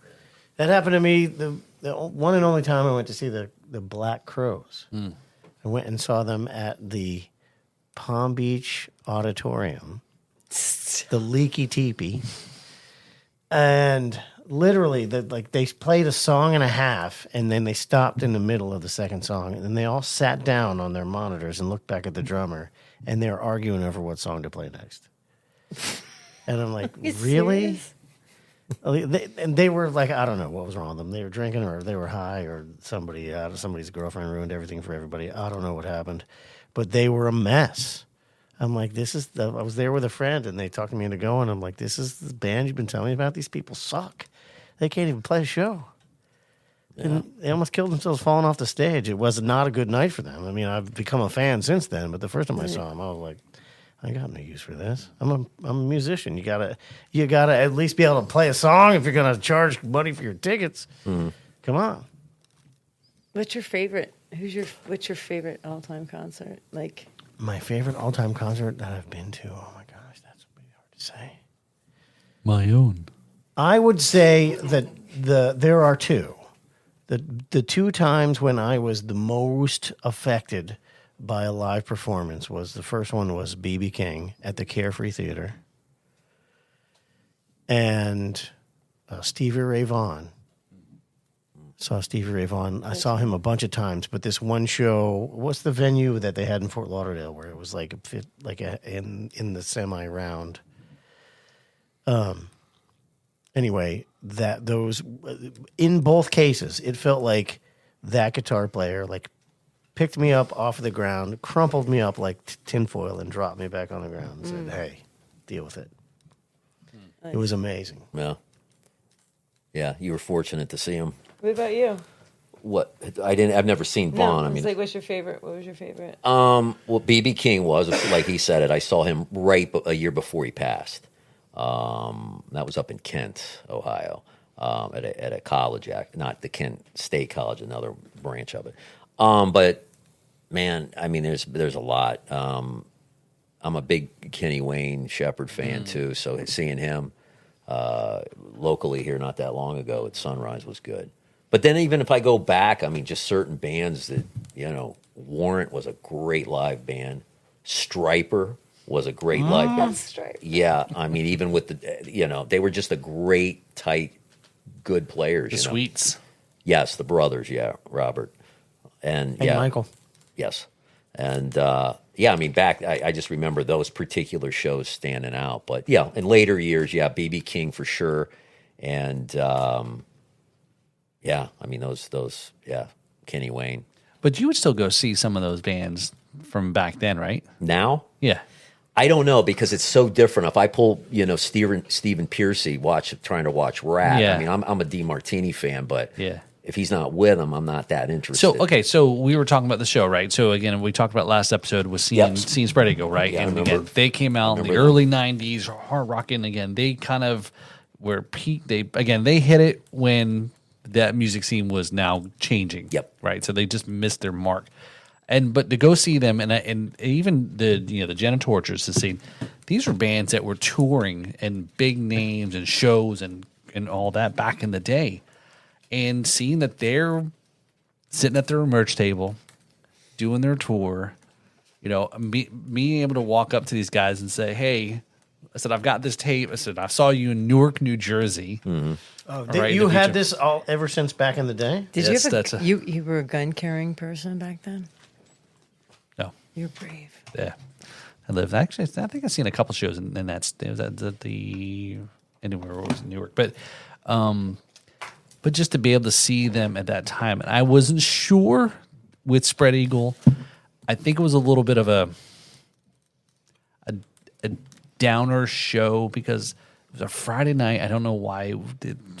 That happened to me the one and only time I went to see the Black Crowes. I went and saw them at the Palm Beach Auditorium, the Leaky Teepee, and literally they played a song and a half, and then they stopped in the middle of the second song, and then they all sat down on their monitors and looked back at the drummer, and they were arguing over what song to play next. And I'm like,
You
really?
serious?
They were like, I don't know what was wrong with them. They were drinking, or they were high, or somebody's girlfriend ruined everything for everybody. I don't know what happened, but they were a mess. I'm like, I was there with a friend, and they talked me into going. I'm like, this is the band you've been telling me about. These people suck. They can't even play a show. And they almost killed themselves falling off the stage. It was not a good night for them. I mean, I've become a fan since then, but the first time I saw them, I was like, I got no use for this. I'm a musician. You gotta at least be able to play a song if you're gonna charge money for your tickets. Come on.
What's your favorite? What's your favorite all-time concert? Like,
My favorite all-time concert that I've been to. Oh my gosh, that's pretty hard to say.
My own.
I would say that there are two. The two times when I was the most affected by a live performance was, the first one was B.B. King at the Carefree Theater, and Stevie Ray Vaughan. Saw Stevie Ray Vaughan. I saw him a bunch of times, but this one show, what's the venue that they had in Fort Lauderdale where it was in the semi-round? Anyway, in both cases, it felt like that guitar player picked me up off of the ground, crumpled me up like tinfoil, and dropped me back on the ground and said, "Hey, deal with it." It was amazing.
Yeah, you were fortunate to see him.
what about you?
What I've never seen Vaughn.
No,
I mean,
like, what's your favorite? What was your favorite?
well, BB King was, like he said it. I saw him right a year before he passed. That was up in Kent, Ohio. at a college, not the Kent State College, another branch of it. But man, I mean, there's a lot. I'm a big Kenny Wayne Shepherd fan too, so seeing him locally here not that long ago at Sunrise was good. But then even if I go back, I mean, just certain bands that, Warrant was a great live band. Striper was a great live band.
Striper.
Yeah, I mean, even with the, they were just a great, tight, good players.
The Sweets.
Yes, the brothers, Robert. And
Michael.
Yes. And I mean, back, I just remember those particular shows standing out. But yeah, in later years, B.B. King for sure. And I mean, those, Kenny Wayne.
But you would still go see some of those bands from back then, right?
Now?
Yeah.
I don't know because it's so different. If I pull, Stephen Piercy trying to watch Rat, I mean, I'm a DeMartini fan, but if he's not with him, I'm not that interested.
So we were talking about the show, right? So again, we talked about last episode was seeing Spread Eagle, right?
Yeah,
and again, they came out in the early '90s, hard rocking. Again, they kind of were peak. They hit it when that music scene was now changing.
Yep.
Right. So they just missed their mark. But to go see them, and even the Genitortures to see, these were bands that were touring and big names and shows and all that back in the day, and seeing that they're sitting at their merch table, doing their tour, being able to walk up to these guys and say, "Hey," I said, "I've got this tape." I said, "I saw you in Newark, New Jersey."
Mm-hmm.
You had this all ever since back in the day?
Did you were a gun carrying person back then?
No.
You're brave.
Yeah. I think I've seen a couple shows in that. Was that the anywhere it was in Newark, but just to be able to see them at that time, and I wasn't sure with Spread Eagle. I think it was a little bit of a downer show because it was a Friday night. I don't know why.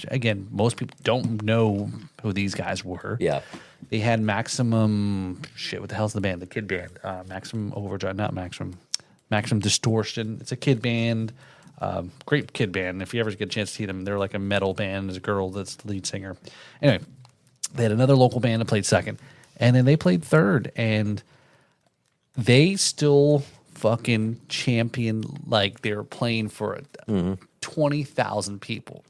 Again, most people don't know who these guys were.
Yeah.
They had Maximum, what the hell's the band? The kid band. Maximum Overdrive, not Maximum. Maximum Distortion. It's a kid band. Great kid band. If you ever get a chance to see them, they're like a metal band. There's a girl that's the lead singer. Anyway, they had another local band that played second. And then they played third. And they still fucking champion like they were playing for 20,000 people.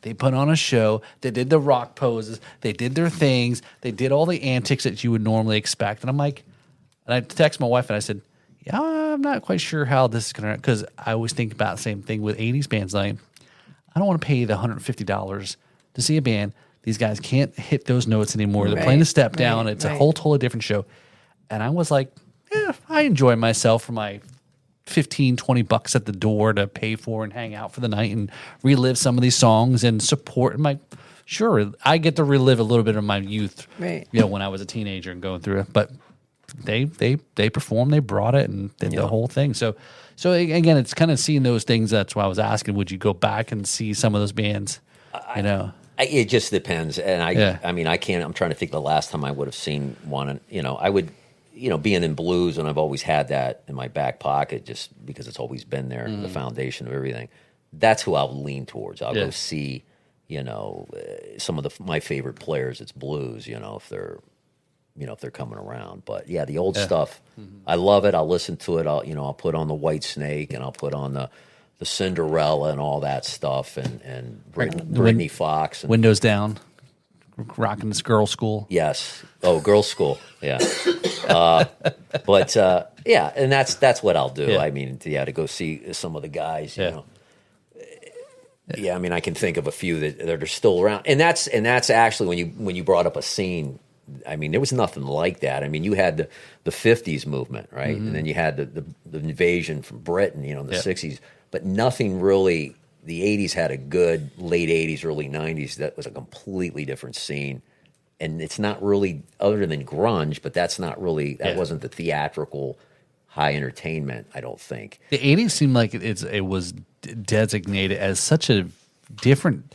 They put on a show. They did the rock poses. They did their things. They did all the antics that you would normally expect. And I'm like, and I text my wife and I said, "Yeah, I'm not quite sure how this is going to," because I always think about the same thing with 80s bands. Like, I don't want to pay the $150 to see a band. These guys can't hit those notes anymore. They're playing a step down. It's a whole totally different show. And I was like, I enjoy myself for my $15-20 at the door to pay for and hang out for the night and relive some of these songs and support. I'm like, sure, I get to relive a little bit of my youth, when I was a teenager and going through it. But they performed, they brought it, and did the whole thing. So again, it's kind of seeing those things. That's why I was asking, would you go back and see some of those bands?
It just depends, and I mean, I can't. I'm trying to think the last time I would have seen one, and I would. Being in blues, and I've always had that in my back pocket just because it's always been there, the foundation of everything. That's who I'll lean towards. I'll go see, some of my favorite players. It's blues, if they're coming around. But yeah, the old stuff, I love it. I'll listen to it. I'll put on the White Snake, and I'll put on the Cinderella and all that stuff, and Brittany Fox. And,
Windows Down. Rocking this girl school.
Yes. Oh, girl school. Yeah. But and that's what I'll do.
Yeah.
I mean, to go see some of the guys. I mean, I can think of a few that are still around, and that's actually when you brought up a scene. I mean, there was nothing like that. I mean, you had the '50s movement, right, and then you had the invasion from Britain, in the '60s, but nothing really. The 80s had a good late 80s, early 90s. That was a completely different scene. And it's not really, other than grunge, but that's not really, that wasn't the theatrical high entertainment, I don't think.
The 80s seemed like it was designated as such a different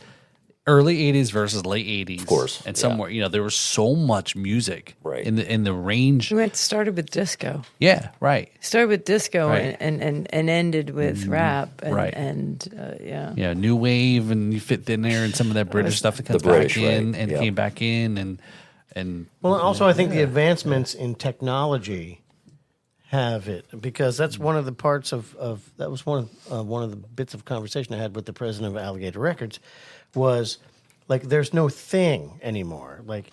early 80s versus late 80s.
Of course,
And
yeah.
somewhere, there was so much music
Right.
in the range.
We started with disco.
Yeah, right.
Started with disco
Right.
and ended with rap. And,
right.
Yeah.
Yeah, new wave, and you fit in there, and some of that British stuff that comes
The British,
back in
right,
and
yeah.
came back in, and
Well, also, I think the advancements in technology have it, because that's one of the parts of that was one of the bits of conversation I had with the president of Alligator Records, was like there's no thing anymore. Like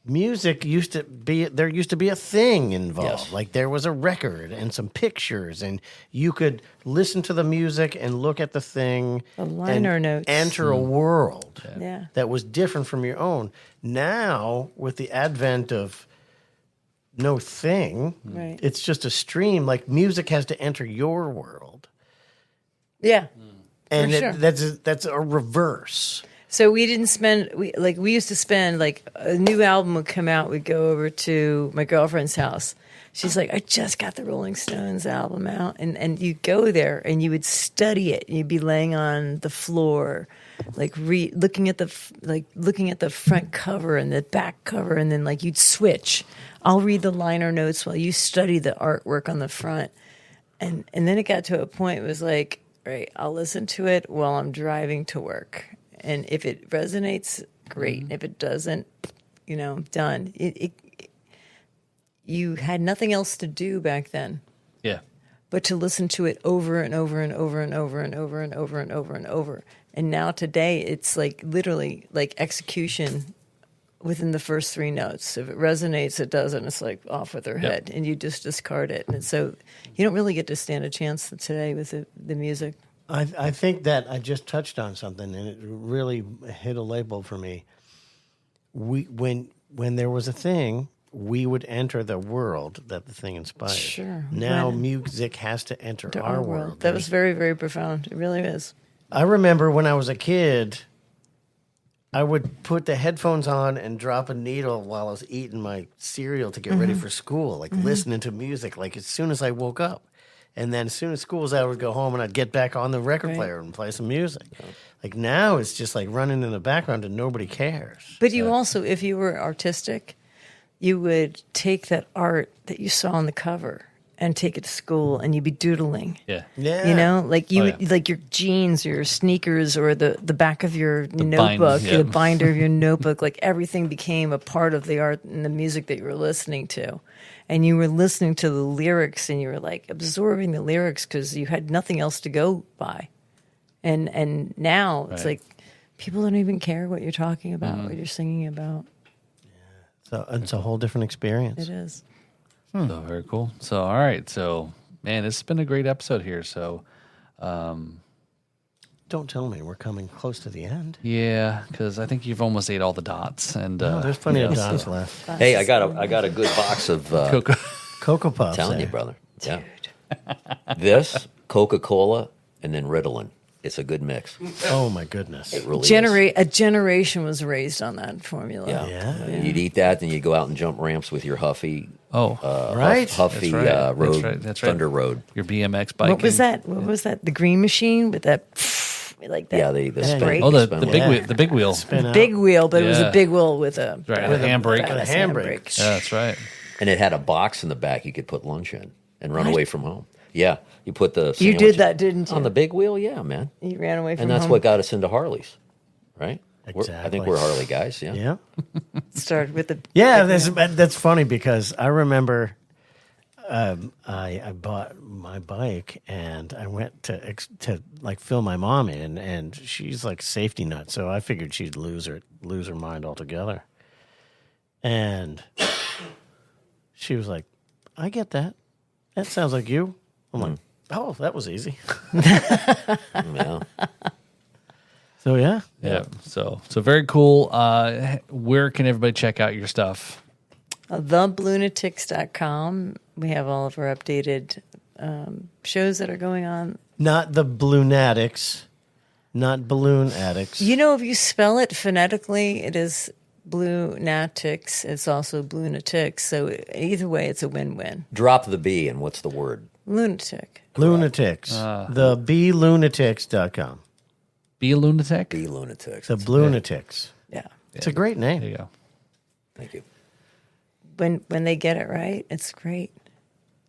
music used to be a thing involved.
Yes.
Like there was a record and some pictures, and you could listen to the music and look at the thing,
The liner
and
notes.
enter a world
Yeah.
that was different from your own. Now, with the advent of no thing,
Right.
it's just a stream. Like music has to enter your world,
Yeah.
and
For sure.
that's a reverse.
So we didn't spend we used to spend, like, a new album would come out, we'd go over to my girlfriend's house. She's like, I just got the Rolling Stones album out, and you'd go there and you would study it. You'd be laying on the floor, like looking at the front cover and the back cover, and then like you'd switch. I'll read the liner notes while you study the artwork on the front, and then it got to a point it was like, right, I'll listen to it while I'm driving to work. And if it resonates, great. If it doesn't, done. You had nothing else to do back then
yeah.
but to listen to it over and over and over and over and over and over and over and over. And now today, it's like literally like execution within the first three notes. If it resonates, it doesn't. It's like off with their head, and you just discard it. And so you don't really get to stand a chance today with the music.
I think that I just touched on something, and it really hit a label for me. When there was a thing, we would enter the world that the thing inspired.
Sure.
Now
Right.
music has to enter our world.
That was very, very profound. It really is.
I remember when I was a kid, I would put the headphones on and drop a needle while I was eating my cereal to get ready for school, like listening to music, like as soon as I woke up. And then as soon as school was out, I would go home and I'd get back on the record
Right.
player and play some music. Like now it's just like running in the background and nobody cares.
But you also, if you were artistic, you would take that art that you saw on the cover and take it to school, and you'd be doodling.
Yeah.
Yeah.
Like you
Oh,
would,
yeah.
like your jeans, your sneakers, or the back of your
bind-
notebook,
yeah.
the binder of your notebook. Like everything became a part of the art and the music that you were listening to, and you were listening to the lyrics, and you were like absorbing the lyrics because you had nothing else to go by. And now it's
Right.
like people don't even care what you're talking about, what you're singing about.
So it's a whole different experience.
It is.
So very cool. So all right. So man, it's been a great episode here. So
Don't tell me we're coming close to the end.
yeah, because I think you've almost ate all the dots, and
No, there's plenty of
yeah,
dots left.
Hey, I got a good box of
Cocoa.
Cocoa Puffs.
telling you,
there.
brother. Yeah. This, Coca-Cola, and then Ritalin. It's a good mix.
Oh my goodness.
It really is.
A generation was raised on that formula.
Yeah.
Yeah.
You'd eat that, then you go out and jump ramps with your Huffy,
Oh,
Right?
Huffy
That's right.
road,
That's right. That's right.
Thunder Road.
your BMX bike.
What was that? What was that? The green machine with that, like that.
Yeah, the spin.
brake?
Oh, the
spin
big
wheel.
wheel. The big wheel.
Spin out.
big wheel, but it was
Yeah.
a big wheel with a
Right,
with
a handbrake.
badass
With a handbrake.
Yeah, that's right.
And it had a box in the back you could put lunch in and run away from home. Yeah, you put the
You
sandwich
did that, didn't you?
on the big wheel. Yeah, man,
You ran away from
and that's
home.
what got us into Harleys, right? I think
Exactly.
we're Harley guys. Yeah.
Yeah.
Started with the
Yeah, that's funny because I remember I bought my bike and I went to like fill my mom in, and she's like safety nut, so I figured she'd lose her mind altogether. And she was like, "I get that. That sounds like you." I'm like, "Oh, that was easy."
Yeah.
So yeah,
Yeah. So very cool. Where can everybody check out your stuff?
theblunatics.com. We have all of our updated shows that are going on.
not the Blunatics, not balloon addicts.
You know, if you spell it phonetically, it is Blunatics. It's also Blunatics. So either way, it's a win-win.
Drop the B and what's the word?
Lunatic.
Lunatics. The blunatics.com.
Be a Lunatic?
Be Lunatics.
The Blunatics.
Yeah.
It's a great name.
There you go.
Thank you.
When they get it right, it's great.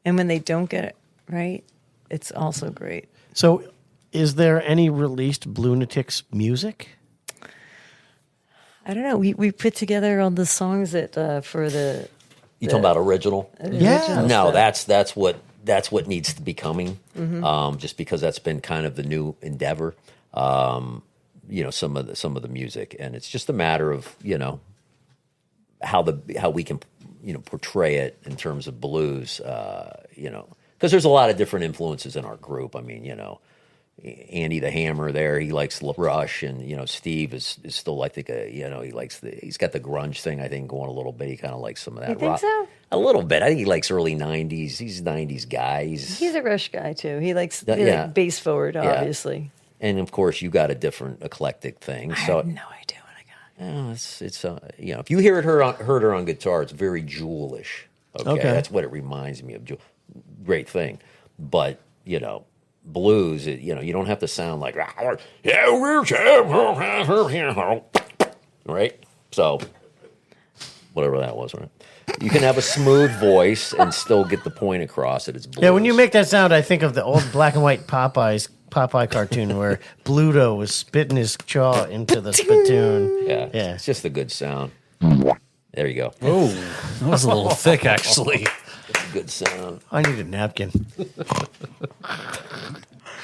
And when they don't get it right, it's also great.
So, is there any released Blunatics music?
I don't know. We put together all the songs that for the
You talking about original?
Yeah.
No, that's what needs to be coming. Just because that's been kind of the new endeavor. Some of the music, and it's just a matter of how we can portray it in terms of blues. Because there's a lot of different influences in our group. I mean, Andy the Hammer there, he likes Rush, and Steve is still, I think, he's got the grunge thing, I think, going a little bit. He kind of likes some of that
You think
rock.
so?
A little bit. I think he likes early 90s. He's a 90s guy.
He's a Rush guy too. He likes
Yeah.
bass forward, obviously.
And of course, you got a different eclectic thing.
I
So
have no idea what I got.
it's if you heard her on guitar, it's very Jewelish. Okay, that's what it reminds me of. Great thing, but blues. You don't have to sound like right. So whatever that was, right? You can have a smooth voice and still get the point across that it's blues.
Yeah, when you make that sound, I think of the old black and white Popeye cartoon where Bluto was spitting his jaw into the spittoon.
yeah,
Yeah.
it's just a good sound. There you go.
Oh, that was a little thick, actually.
It's a good sound.
I need a napkin.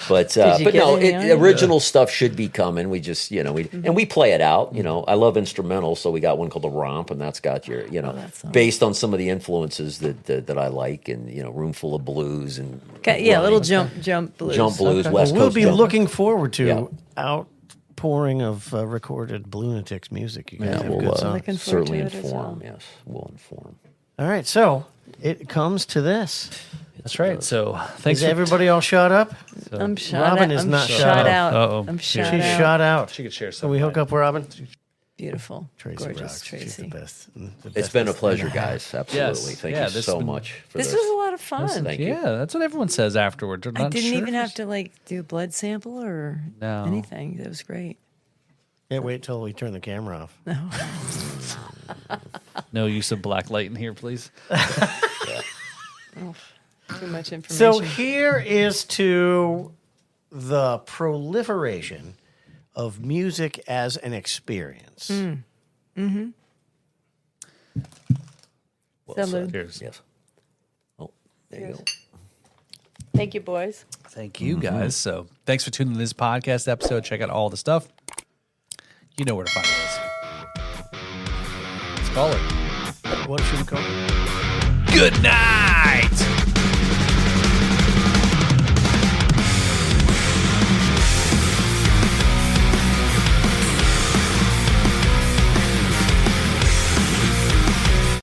But
Did you
but
get
no,
any on it?
original stuff should be coming. We just and we play it out. I love instrumental, so we got one called the Romp, and that's got your
that song.
based on some of the influences that I like, and Roomful of Blues and
Okay, a little
Rhyme.
jump blues.
Jump blues, West
We'll
Coast.
be
jump.
looking forward to
Yeah.
outpouring of recorded Blunatics music. You guys
Yeah,
have
we'll
good songs.
Looking forward
certainly
to it as
inform.
well.
Yes, we'll inform.
All right, so it comes to this.
That's right. So thanks
Is
for
everybody all shot up?
I'm shot
Robin
out.
is
I'm
not
shot
shot
out.
Uh-oh.
I'm
She's
shot
She's
out.
shot out.
She could share
Can we hook up Robin?
Beautiful.
Tracy
Gorgeous
rocks. She's the
Tracy.
best.
It's been a pleasure, guys. Absolutely. Thank you
this
so
been-
much for
This
this.
was a lot of fun.
Thank you.
Yeah, that's what everyone says afterward. They're
I
not
didn't
sure.
even have to do a blood sample or
No.
anything. That was great.
Yeah, wait till we turn the camera off.
No.
No use of black light in here, please.
Too much information.
So here is to the proliferation of music as an experience.
Well
Salud.
said.
Cheers.
Yes. Oh, there you go.
Thank you, boys.
Thank you, guys. So thanks for tuning in to this podcast episode. Check out all the stuff. You know where to find us. Let's call it.
What should we call it?
Good night.